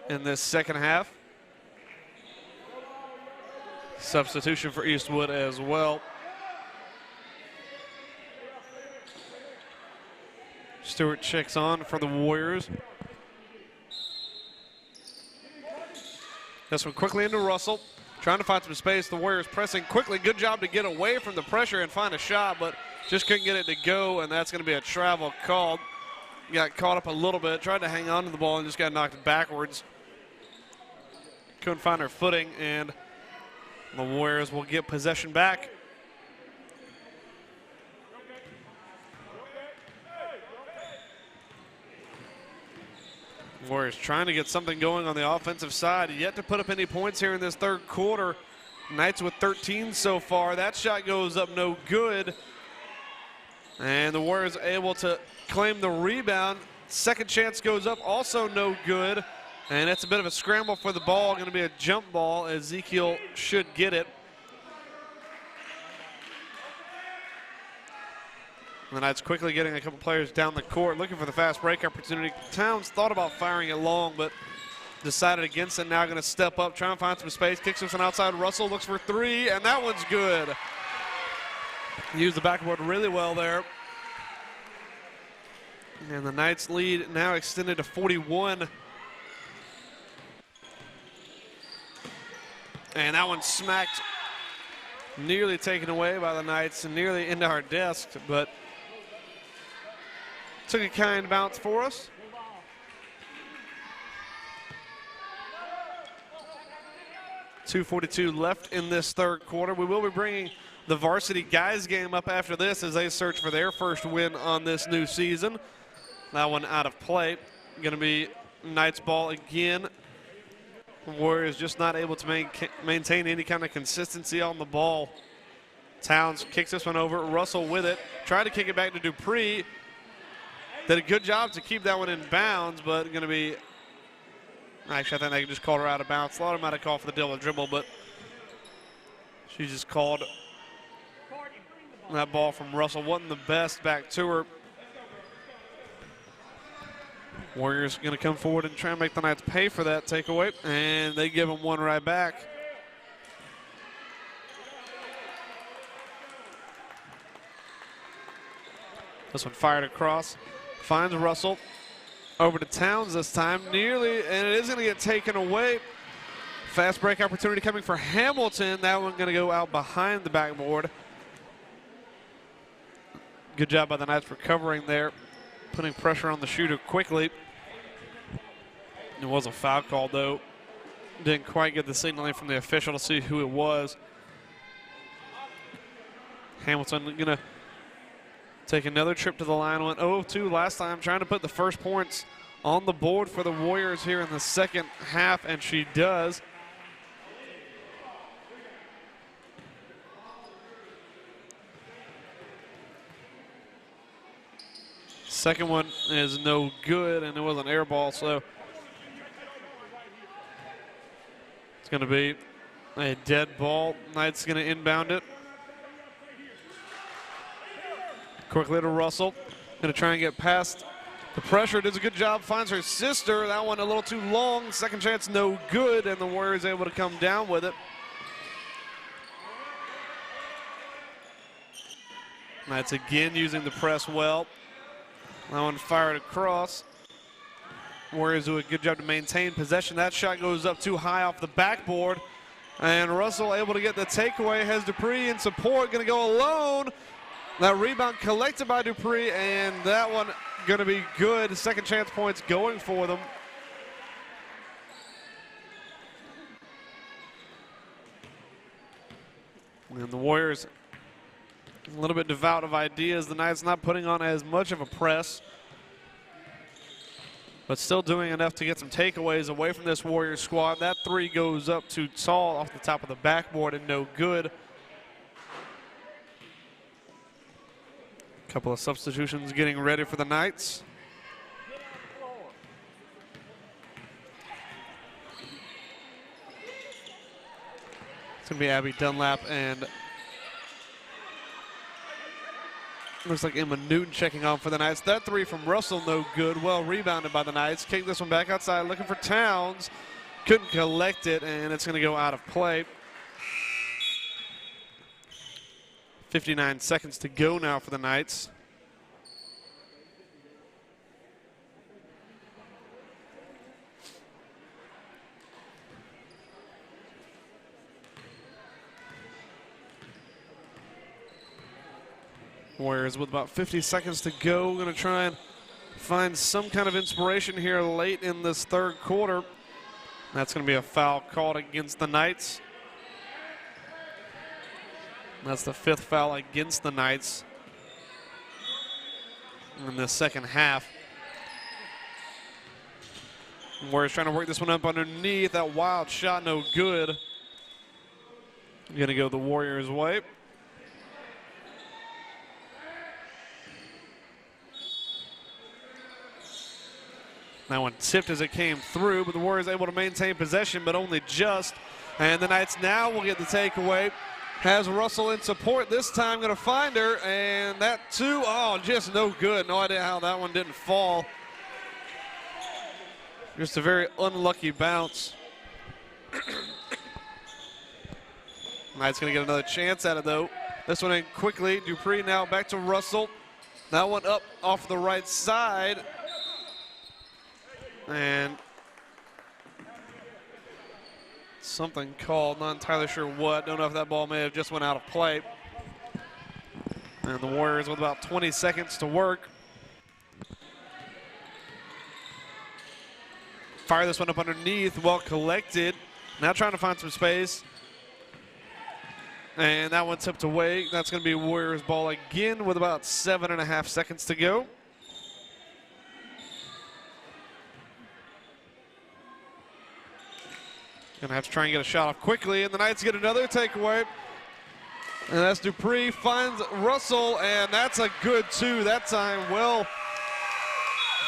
in this second half. Substitution for Eastwood as well. Stewart checks on for the Warriors. This one quickly into Russell. Trying to find some space. The Warriors pressing quickly. Good job to get away from the pressure and find a shot, but just couldn't get it to go, and that's going to be a travel called. got caught up a little bit, tried to hang on to the ball and just got knocked backwards. Couldn't find her footing, and the Warriors will get possession back. Warriors trying to get something going on the offensive side, yet to put up any points here in this third quarter. Knights with 13 so far. That shot goes up no good. And the Warriors able to claim the rebound. Second chance goes up, also no good. And it's a bit of a scramble for the ball, going to be a jump ball. Ezekiel should get it. The Knights quickly getting a couple players down the court, looking for the fast break opportunity. Towns thought about firing it long, but decided against it. Now going to step up, try and find some space. Kicks this one outside. Russell looks for three, and that one's good. Used the backboard really well there. And the Knights lead now extended to 41. And that one smacked, nearly taken away by the Knights and nearly into our desk, but took a kind bounce for us. .242 left in this third quarter. We will be bringing the Varsity guys game up after this as they search for their first win on this new season. That one out of play. Going to be Knights ball again. Warriors just not able to maintain any kind of consistency on the ball. Towns kicks this one over. Russell with it. Tried to kick it back to Dupree. Did a good job to keep that one in bounds, but going to be, actually I think they just called her out of bounds. Slaughter might have called for the double dribble, but she just called that ball from Russell. Wasn't the best back to her. Warriors going to come forward and try and make the Knights pay for that takeaway, and they give them one right back. This one fired across, finds Russell. Over to Towns this time, nearly, and it is going to get taken away. Fast break opportunity coming for Hamilton. That one going to go out behind the backboard. Good job by the Knights recovering there, putting pressure on the shooter quickly. It was a foul call, though. Didn't quite get the signaling from the official to see who it was. Hamilton going to take another trip to the line. Went 0-2 last time, trying to put the first points on the board for the Warriors here in the second half, and she does. Second one is no good, and it was an air ball, so it's going to be a dead ball. Knights going to inbound it. Quickly to Russell. Going to try and get past the pressure. Does a good job. Finds her sister. That one a little too long. Second chance no good, and the Warriors able to come down with it. Knights again using the press well. That one fired across. Warriors do a good job to maintain possession. That shot goes up too high off the backboard. And Russell able to get the takeaway. Has Dupree in support. Going to go alone. That rebound collected by Dupree, and that one going to be good. Second chance points going for them. And the Warriors a little bit devout of ideas. The Knights not putting on as much of a press, but still doing enough to get some takeaways away from this Warriors squad. That three goes up too tall off the top of the backboard and no good. Couple of substitutions getting ready for the Knights. It's going to be Abby Dunlap and looks like Emma Newton checking on for the Knights. That three from Russell, no good. Well rebounded by the Knights. Kick this one back outside, looking for Towns. Couldn't collect it, and it's going to go out of play. 59 seconds to go now for the Knights. Warriors with about 50 seconds to go. Going to try and find some kind of inspiration here late in this third quarter. That's going to be a foul called against the Knights. That's the 5th foul against the Knights in the second half. Warriors trying to work this one up underneath. That wild shot, no good. Going to go the Warriors' way. That one tipped as it came through, but the Warriors able to maintain possession, but only just. And the Knights now will get the takeaway. Has Russell in support this time, going to find her, and that too, oh, just no good. No idea how that one didn't fall. Just a very unlucky bounce. Knights going to get another chance at it, though. This one in quickly. Dupree now back to Russell. That one up off the right side. And something called, not entirely sure what. Don't know if that ball may have just went out of play. And the Warriors with about 20 seconds to work. Fire this one up underneath, well collected. Now trying to find some space. And that one tipped away. That's going to be Warriors ball again with about 7.5 seconds to go. Gonna have to try and get a shot off quickly, and the Knights get another takeaway. And that's Dupree, finds Russell, and that's a good two that time. Well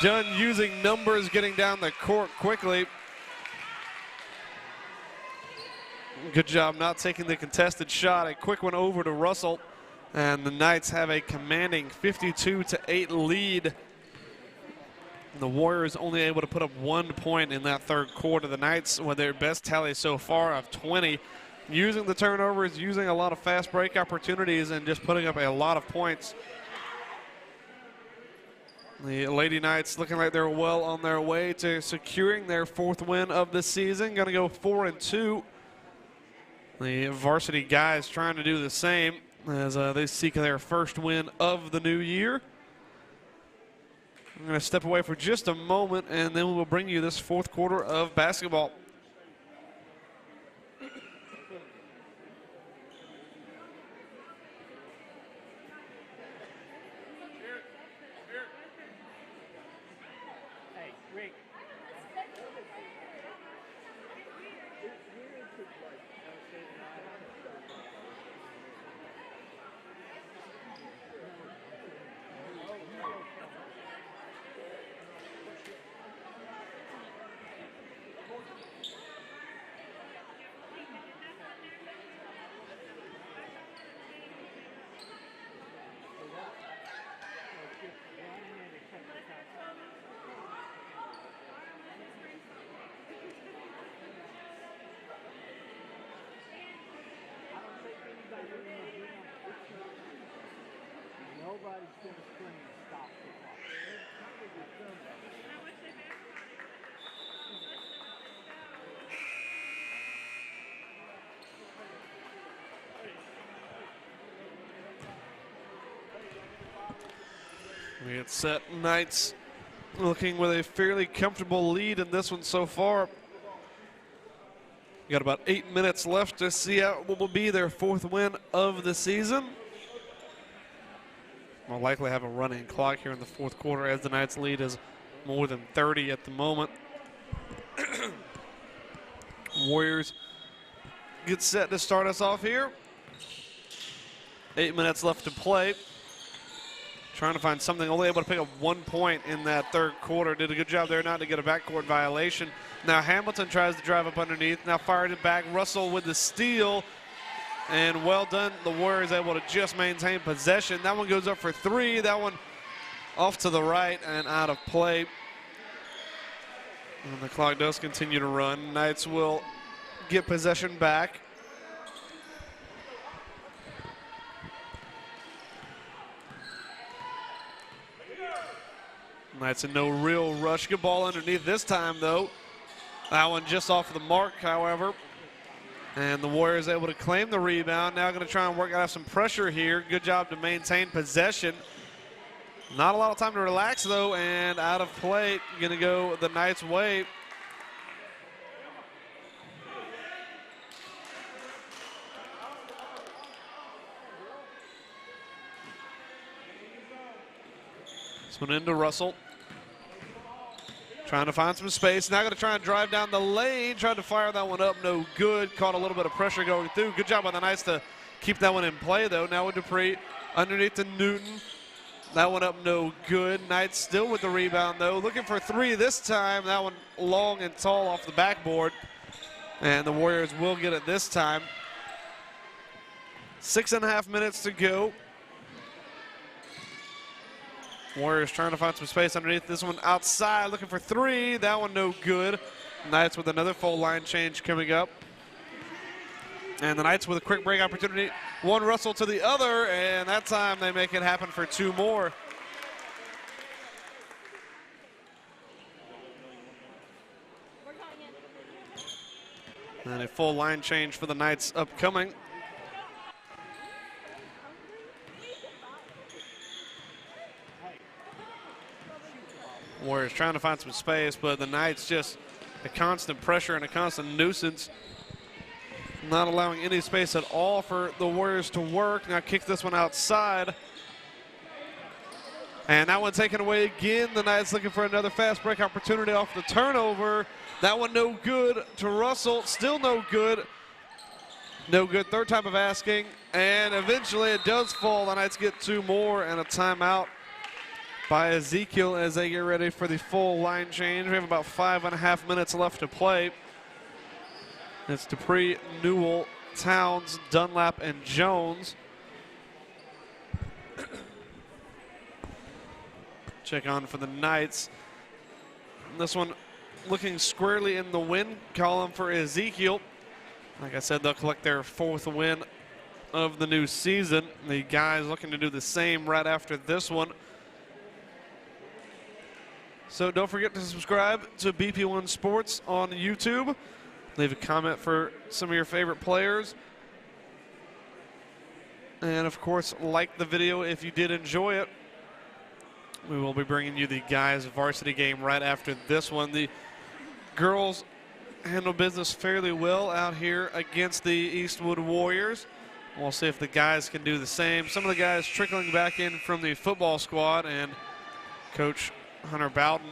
done using numbers, getting down the court quickly. Good job not taking the contested shot. A quick one over to Russell, and the Knights have a commanding 52-8 lead. The Warriors only able to put up 1 point in that third quarter. The Knights with their best tally so far of 20, using the turnovers, using a lot of fast break opportunities, and just putting up a lot of points. The Lady Knights looking like they're well on their way to securing their 4th win of the season. Going to go 4-2. The Varsity guys trying to do the same as they seek their 1st win of the new year. I'm going to step away for just a moment, and then we will bring you this 4th quarter of basketball. Hey, Rick. Nobody's going to scream and stop the clock. We get set. Knights looking with a fairly comfortable lead in this one so far. Got about 8 minutes left to see out what will be their 4th win of the season. Will likely have a running clock here in the 4th quarter, as the Knights lead is more than 30 at the moment. Warriors get set to start us off here. 8 minutes left to play. Trying to find something, only able to pick up 1 point in that third quarter. Did a good job there not to get a backcourt violation. Now Hamilton tries to drive up underneath. Now fired it back. Russell with the steal. And well done. The Warriors able to just maintain possession. That one goes up for 3. That one off to the right and out of play. And the clock does continue to run. Knights will get possession back. Knights in no real rush. Good ball underneath this time, though. That one just off the mark, however. And the Warriors able to claim the rebound. Now going to try and work out some pressure here. Good job to maintain possession. Not a lot of time to relax, though, and out of play, going to go the Knights' way. This one into Russell. Trying to find some space. Now going to try and drive down the lane. Tried to fire that one up. No good. Caught a little bit of pressure going through. Good job by the Knights to keep that one in play, though. Now with Dupree underneath to Newton. That one up no good. Knights still with the rebound, though. Looking for three this time. That one long and tall off the backboard. And the Warriors will get it this time. 6.5 minutes to go. Warriors trying to find some space underneath. This one outside, looking for three. That one no good. Knights with another full line change coming up. And the Knights with a quick break opportunity. One Russell to the other, and that time they make it happen for two more. And a full line change for the Knights upcoming. Warriors trying to find some space, but the Knights just a constant pressure and a constant nuisance. Not allowing any space at all for the Warriors to work. Now kick this one outside. And that one taken away again. The Knights looking for another fast break opportunity off the turnover. That one no good to Russell. Still no good. No good. Third time of asking. And eventually it does fall. The Knights get two more and a timeout by Ezekiel as they get ready for the full line change. We have about 5.5 minutes left to play. It's Dupree, Newell, Towns, Dunlap, and Jones. Check on for the Knights. This one looking squarely in the win column for Ezekiel. Like I said, they'll collect their fourth win of the new season. The guys looking to do the same right after this one. So don't forget to subscribe to BP1 Sports on YouTube. Leave a comment for some of your favorite players. And of course, like the video if you did enjoy it. We will be bringing you the guys' varsity game right after this one. The girls handle business fairly well out here against the Eastwood Warriors. We'll see if the guys can do the same. Some of the guys trickling back in from the football squad, and Coach Hunter Bowden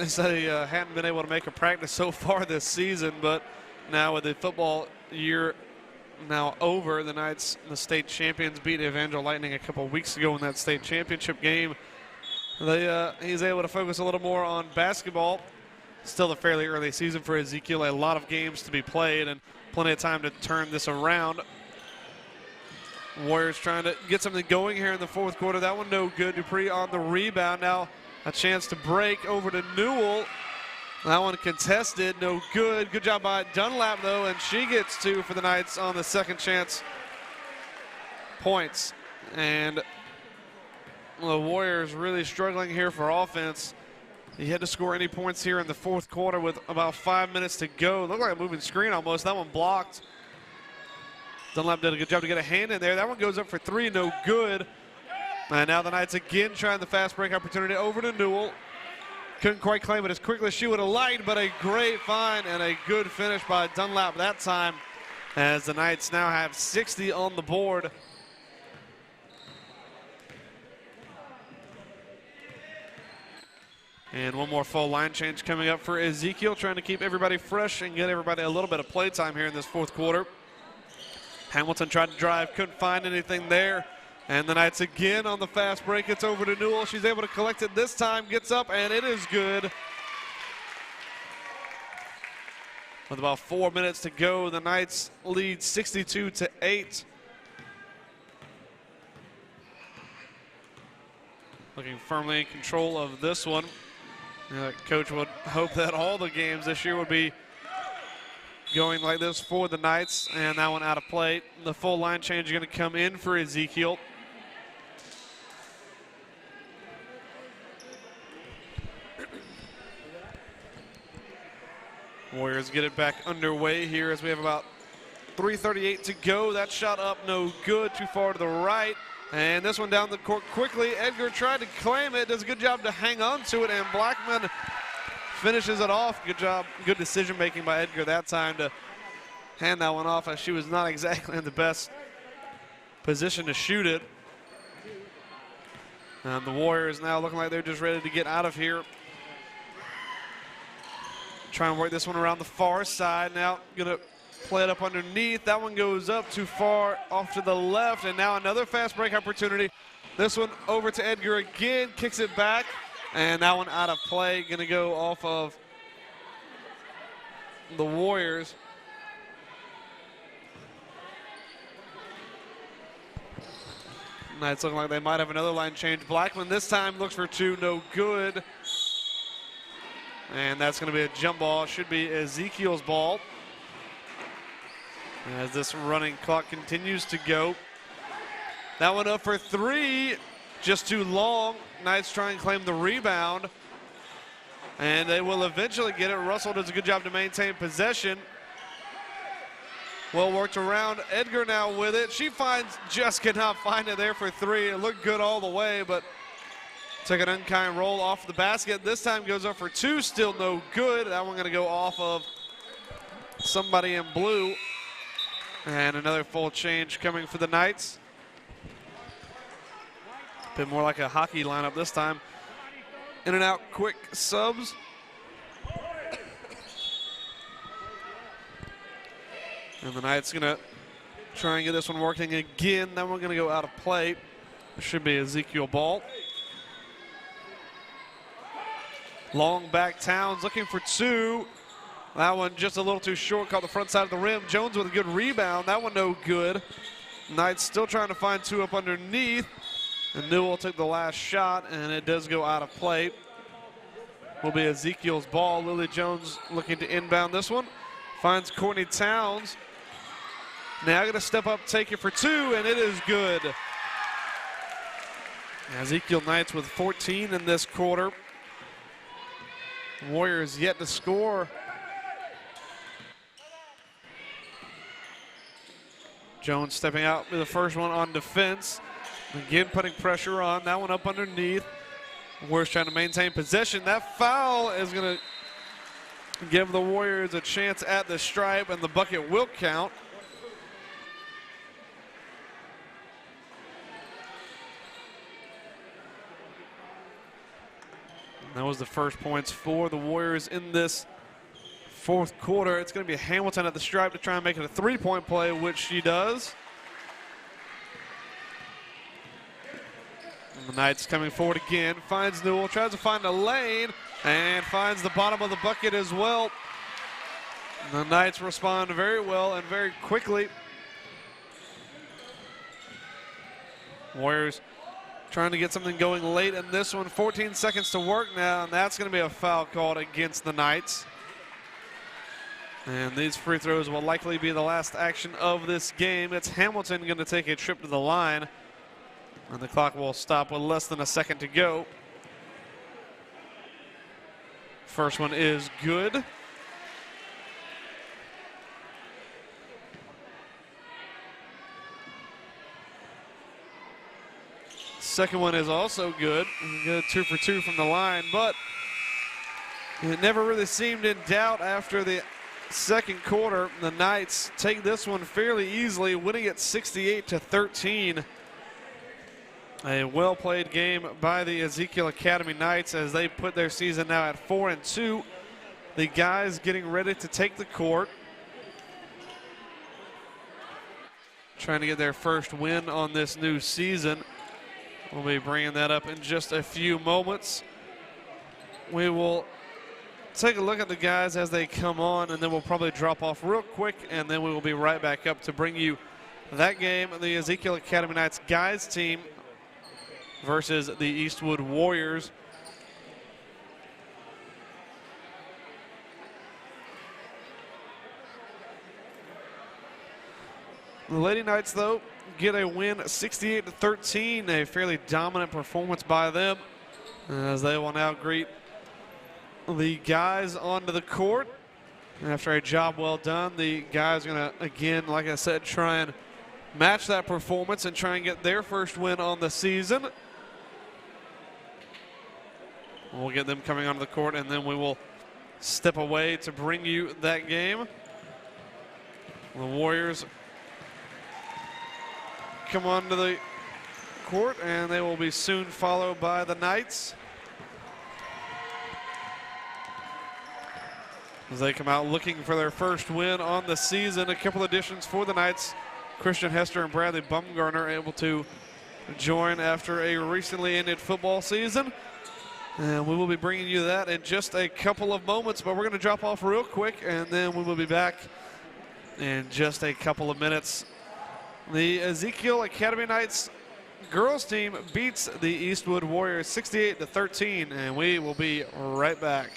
said he hadn't been able to make a practice so far this season, but now with the football year now over, the Knights, the state champions, beat Evangel Lightning a couple weeks ago in that state championship game. He's able to focus a little more on basketball. Still a fairly early season for Ezekiel, a lot of games to be played and plenty of time to turn this around. Warriors trying to get something going here in the fourth quarter. That one no good. Dupree on the rebound. Now a chance to break over to Newell. That one contested, no good. Good job by Dunlap, though, and she gets two for the Knights on the second chance points. And the Warriors really struggling here for offense. He had to score any points here in the fourth quarter with about 5 minutes to go. Looked like a moving screen almost. That one blocked. Dunlap did a good job to get a hand in there. That one goes up for three, no good. And now the Knights again trying the fast break opportunity over to Newell. Couldn't quite claim it as quickly as she would have liked, but a great find and a good finish by Dunlap that time, as the Knights now have 60 on the board. And one more full line change coming up for Ezekiel, trying to keep everybody fresh and get everybody a little bit of play time here in this fourth quarter. Hamilton tried to drive, couldn't find anything there. And the Knights again on the fast break. It's over to Newell. She's able to collect it this time, gets up, and it is good. With about 4 minutes to go, the Knights lead 62-8. Looking firmly in control of this one. Coach would hope that all the games this year would be going like this for the Knights, and that one out of play. The full line change is going to come in for Ezekiel. Warriors get it back underway here as we have about 3:38 to go. That shot up, no good, too far to the right. And this one down the court quickly. Edgar tried to claim it, does a good job to hang on to it, and Blackman finishes it off. Good job, good decision making by Edgar that time to hand that one off, as she was not exactly in the best position to shoot it. And the Warriors now looking like they're just ready to get out of here. Try and work this one around the far side. Now gonna play it up underneath. That one goes up too far off to the left, and now another fast break opportunity. This one over to Edgar again, kicks it back, and that one out of play. Gonna go off of the Warriors. Knights looking like they might have another line change. Blackman this time looks for two, no good. And that's going to be a jump ball. Should be Ezekiel's ball. As this running clock continues to go. That one up for three, just too long. Knights try and claim the rebound. And they will eventually get it. Russell does a good job to maintain possession. Well worked around. Edgar now with it. She just cannot find it there for three. It looked good all the way, but took an unkind roll off the basket. This time goes up for two, still no good. That one gonna go off of somebody in blue. And another full change coming for the Knights. Bit more like a hockey lineup this time. In and out quick subs. And the Knights gonna try and get this one working again. That one gonna go out of play. It should be Ezekiel ball. Long back Towns looking for two. That one just a little too short, caught the front side of the rim. Jones with a good rebound. That one no good. Knights still trying to find two up underneath. And Newell took the last shot, and it does go out of play. Will be Ezekiel's ball. Lily Jones looking to inbound this one. Finds Courtney Towns. Now going to step up, take it for two, and it is good. Ezekiel Knights with 14 in this quarter. Warriors yet to score. Jones stepping out with the first one on defense. Again putting pressure on. That one up underneath. Warriors trying to maintain possession. That foul is going to give the Warriors a chance at the stripe, and the bucket will count. That was the first points for the Warriors in this fourth quarter. It's going to be Hamilton at the stripe to try and make it a three-point play, which she does. And the Knights coming forward again. Finds Newell, tries to find a lane, and finds the bottom of the bucket as well. And the Knights respond very well and very quickly. Warriors trying to get something going late in this one. 14 seconds to work now, and that's going to be a foul called against the Knights. And these free throws will likely be the last action of this game. It's Hamilton going to take a trip to the line, and the clock will stop with less than a second to go. First one is good. Second one is also good. Good 2 for 2 from the line, but it never really seemed in doubt after the second quarter. The Knights take this one fairly easily, winning it 68-13. A well-played game by the Ezekiel Academy Knights as they put their season now at 4-2. The guys getting ready to take the court, trying to get their first win on this new season. We'll be bringing that up in just a few moments. We will take a look at the guys as they come on, and then we'll probably drop off real quick, and then we will be right back up to bring you that game, the Ezekiel Academy Knights guys team versus the Eastwood Warriors. The Lady Knights, though, get a win 68-13, a fairly dominant performance by them, as they will now greet the guys onto the court. And after a job well done, the guys are going to, again, like I said, try and match that performance and try and get their first win on the season. We'll get them coming onto the court, and then we will step away to bring you that game. The Warriors come onto the court, and they will be soon followed by the Knights as they come out looking for their first win on the season. A couple additions for the Knights. Christian Hester and Bradley Bumgarner able to join after a recently ended football season. And we will be bringing you that in just a couple of moments, but we're going to drop off real quick, and then we will be back in just a couple of minutes. The Ezekiel Academy Knights girls team beats the Eastwood Warriors 68-13, and we will be right back.